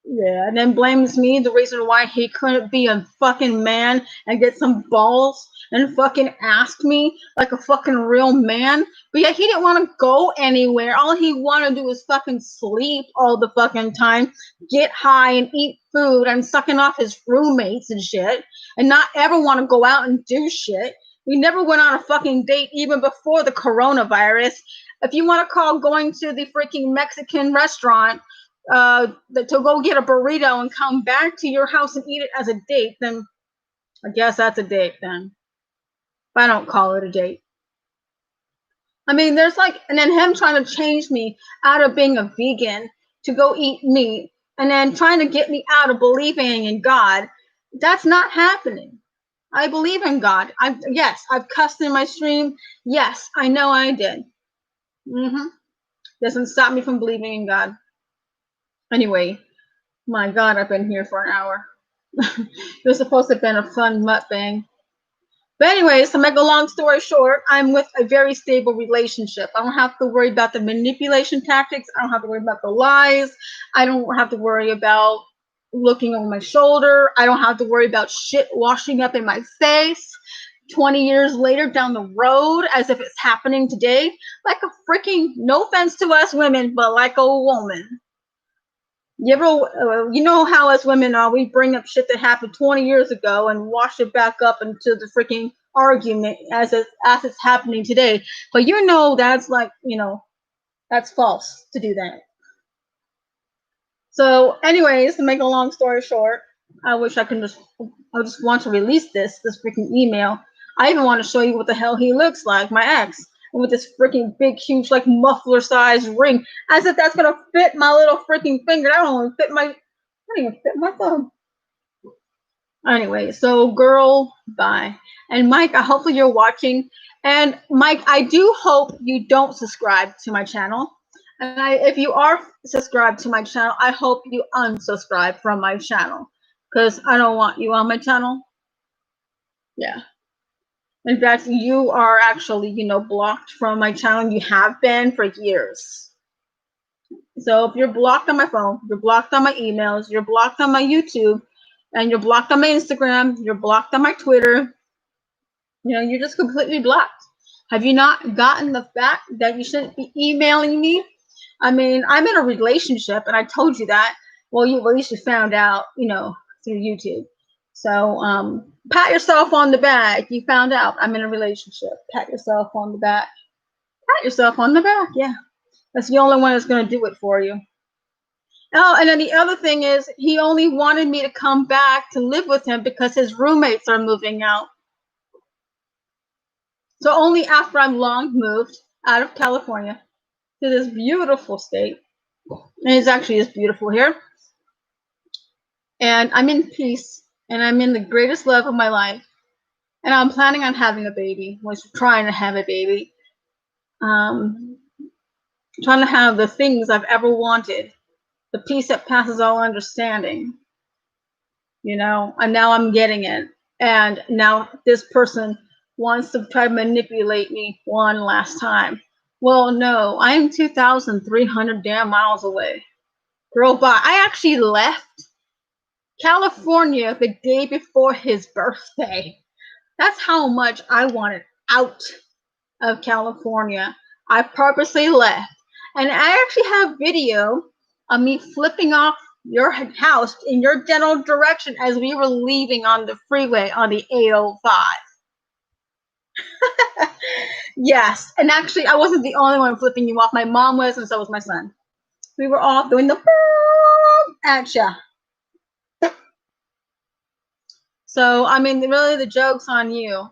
Yeah, and then blames me the reason why he couldn't be a fucking man and get some balls and fucking ask me like a fucking real man. But yet he didn't want to go anywhere. All he wanted to do was fucking sleep all the fucking time, get high and eat food and sucking off his roommates and shit, and not ever want to go out and do shit. We never went on a fucking date even before the coronavirus. If you want to call going to the freaking Mexican restaurant to go get a burrito and come back to your house and eat it as a date, then I guess that's a date then. But I don't call it a date. I mean, there's like, and then him trying to change me out of being a vegan to go eat meat, and then trying to get me out of believing in God. That's not happening. I believe in God. Yes, I've cussed in my stream. Yes, I know I did. Doesn't stop me from believing in God. Anyway, my God, I've been here for an hour. It was supposed to have been a fun mukbang. But anyways, to make a long story short, I'm with a very stable relationship. I don't have to worry about the manipulation tactics. I don't have to worry about the lies. I don't have to worry about looking over my shoulder. I don't have to worry about shit washing up in my face 20 years later down the road as if it's happening today. Like a freaking, no offense to us women, but like a woman. You ever, you know how as women we bring up shit that happened 20 years ago and wash it back up into the freaking argument as it's happening today. But you know that's like, that's false to do that. So, anyways, to make a long story short, I wish I just want to release this freaking email. I even want to show you what the hell he looks like, my ex, with this freaking big, huge, like muffler sized ring, as if that's gonna fit my little freaking finger. I don't even fit my thumb. Anyway, so girl, bye. And Mike, hopefully you're watching. And Mike, I do hope you don't subscribe to my channel. And if you are subscribed to my channel, I hope you unsubscribe from my channel, because I don't want you on my channel. Yeah. In fact, you are actually, blocked from my channel. You have been for years. So if you're blocked on my phone, you're blocked on my emails, you're blocked on my YouTube, and you're blocked on my Instagram, you're blocked on my Twitter, you're just completely blocked. Have you not gotten the fact that you shouldn't be emailing me? I mean, I'm in a relationship, and I told you that. Well, at least you found out, through YouTube. So pat yourself on the back. You found out I'm in a relationship. Pat yourself on the back. Pat yourself on the back. Yeah, that's the only one that's going to do it for you. Oh, and then the other thing is, he only wanted me to come back to live with him because his roommates are moving out. So only after I'm long moved out of California to this beautiful state, and it's actually just beautiful here, and I'm in peace, and I'm in the greatest love of my life, and I'm planning on having a baby, trying to have a baby, trying to have the things I've ever wanted, the peace that passes all understanding, and now I'm getting it, and now this person wants to try to manipulate me one last time. Well, no, I am 2,300 damn miles away. Girl, bye. I actually left California the day before his birthday. That's how much I wanted out of California. I purposely left. And I actually have video of me flipping off your house in your general direction as we were leaving on the freeway on the 805. Yes, and actually I wasn't the only one flipping you off. My mom was, and so was my son. We were all doing the at ya. So I mean, really, the joke's on you.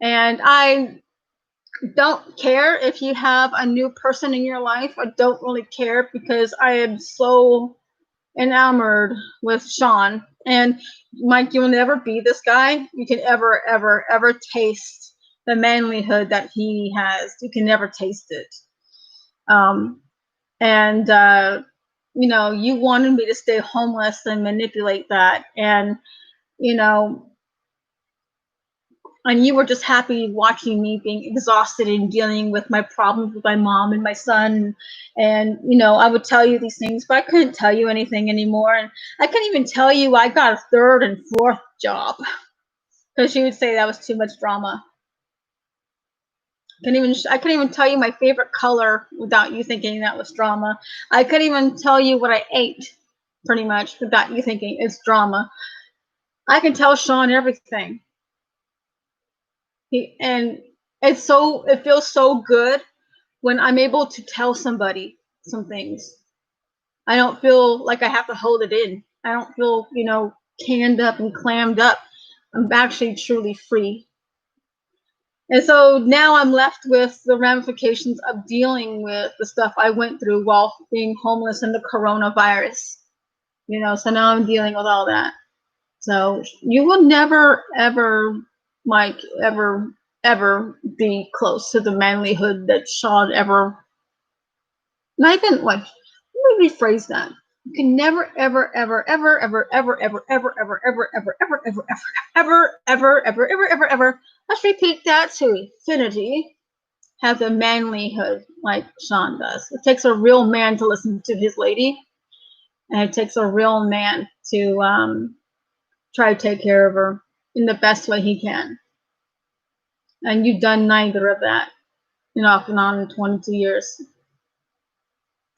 And I don't care if you have a new person in your life. I don't really care, because I am so enamored with Sean. And Mike, you'll never be this guy. You can ever, ever, ever taste the manlyhood that he has. You can never taste it. You wanted me to stay homeless and manipulate that. And you were just happy watching me being exhausted and dealing with my problems with my mom and my son. And I would tell you these things, but I couldn't tell you anything anymore. And I couldn't even tell you I got a third and fourth job, because she would say that was too much drama. I couldn't even tell you my favorite color without you thinking that was drama. I couldn't even tell you what I ate, pretty much, without you thinking it's drama. I can tell Sean everything. And it feels so good when I'm able to tell somebody some things. I don't feel like I have to hold it in. I don't feel, canned up and clammed up. I'm actually truly free. And so now I'm left with the ramifications of dealing with the stuff I went through while being homeless and the coronavirus. So now I'm dealing with all that. So you will never, ever, Mike, ever be close to the manlyhood that Sean ever. Not even like. Let me rephrase that. You can never, ever, ever, ever, ever, ever, ever, ever, ever, ever, ever, ever, ever, ever, ever, ever, ever, ever, ever. Let's repeat that to infinity. Have the manlyhood like Sean does. It takes a real man to listen to his lady, and it takes a real man to try to take care of her in the best way he can. And you've done neither of that off and on in 22 years.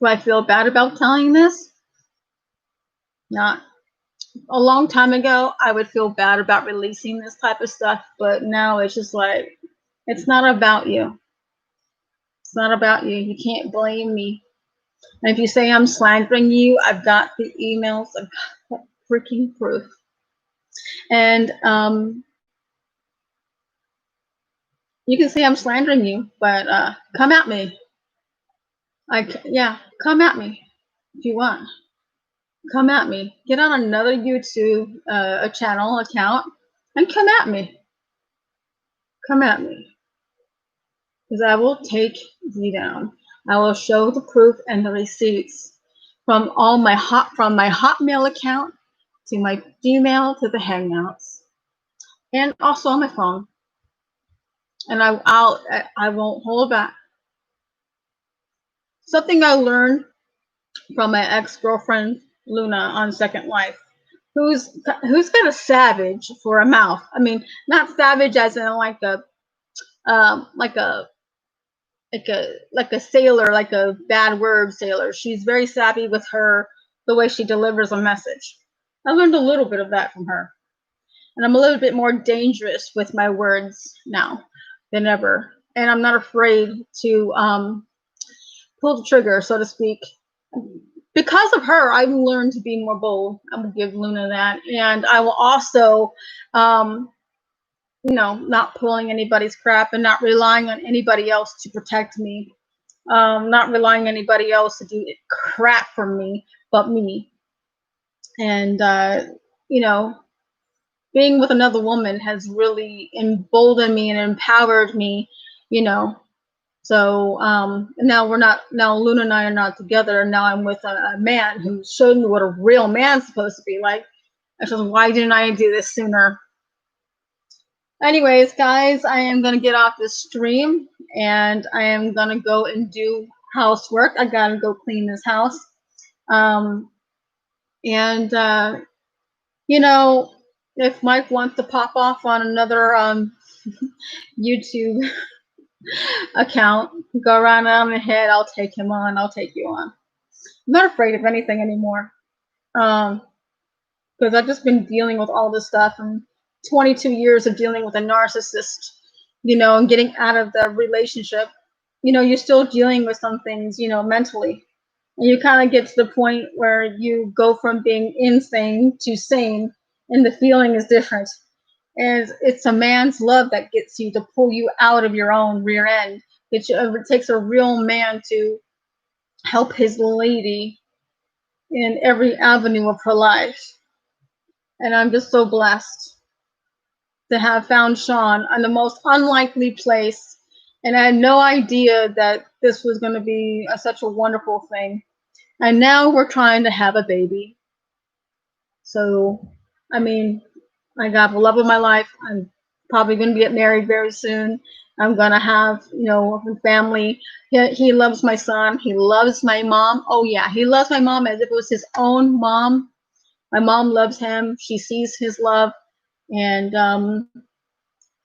Do I feel bad about telling this? Not. A long time ago, I would feel bad about releasing this type of stuff, but now it's just like, it's not about you. It's not about you. You can't blame me. And if you say I'm slandering you, I've got the emails, I've got freaking proof. And you can say I'm slandering you, but come at me. Yeah, come at me if you want. Come at me. Get on another YouTube channel account and come at me. Come at me. Because I will take you down. I will show the proof and the receipts from my Hotmail account to my Gmail to the Hangouts, and also on my phone. And I won't hold back. Something I learned from my ex-girlfriend Luna on Second Life, who's got a savage for a mouth. I mean, not savage as in like a sailor, like a bad word sailor. She's very savvy with the way she delivers a message. I learned a little bit of that from her. And I'm a little bit more dangerous with my words now than ever. And I'm not afraid to pull the trigger, so to speak. Because of her, I've learned to be more bold. I'm going to give Luna that. And I will also, not pulling anybody's crap and not relying on anybody else to protect me. Not relying on anybody else to do crap for me but me. And being with another woman has really emboldened me and empowered me. So now Luna and I are not together, and now I'm with a man who showed me what a real man's supposed to be like. I said, why didn't I do this sooner? Anyways, guys, I am going to get off this stream, and I am going to go and do housework. I got to go clean this house. If Mike wants to pop off on another YouTube account, go around on ahead. I'll take him on. I'll take you on. I'm not afraid of anything anymore. Because I've just been dealing with all this stuff, and 22 years of dealing with a narcissist, and getting out of the relationship. You're still dealing with some things, mentally. And you kind of get to the point where you go from being insane to sane, and the feeling is different. And it's a man's love that gets you to pull you out of your own rear end. It takes a real man to help his lady in every avenue of her life. And I'm just so blessed to have found Sean on the most unlikely place. And I had no idea that this was going to be such a wonderful thing. And now we're trying to have a baby. So, I mean, I got the love of my life. I'm probably going to get married very soon. I'm going to have, a family. He loves my son. He loves my mom. Oh, yeah. He loves my mom as if it was his own mom. My mom loves him. She sees his love. And,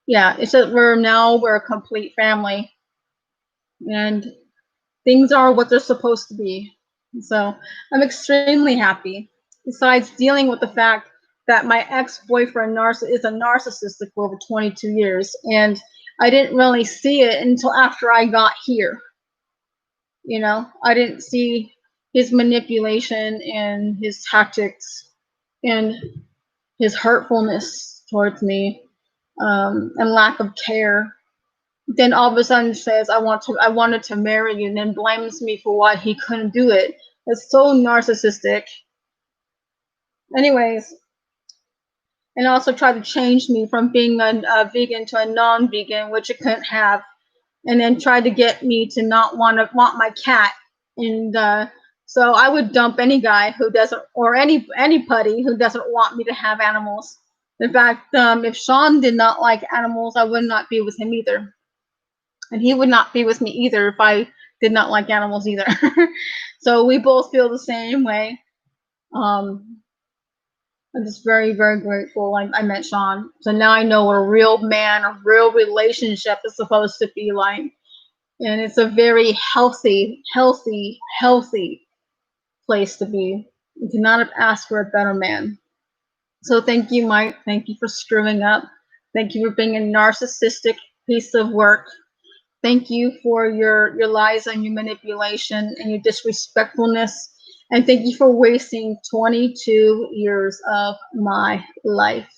yeah, it's that we're a complete family. And things are what they're supposed to be. So I'm extremely happy. Besides dealing with the fact that my ex-boyfriend is a narcissistic for over 22 years, and I didn't really see it until after I got here. I didn't see his manipulation and his tactics and his hurtfulness towards me, and lack of care. Then all of a sudden says, I wanted to marry you, and then blames me for why he couldn't do it. It's so narcissistic. Anyways, and also tried to change me from being a vegan to a non-vegan, which it couldn't have, and then tried to get me to not want my cat. And so I would dump any guy who doesn't, or anybody who doesn't want me to have animals. In fact, if Sean did not like animals, I would not be with him either, and he would not be with me either if I did not like animals either. So we both feel the same way. Um, I'm just very, very grateful I met Sean. So now I know what a real man, a real relationship is supposed to be like. And it's a very healthy, healthy, healthy place to be. You cannot have asked for a better man. So thank you, Mike. Thank you for screwing up. Thank you for being a narcissistic piece of work. Thank you for your lies and your manipulation and your disrespectfulness. And thank you for wasting 22 years of my life.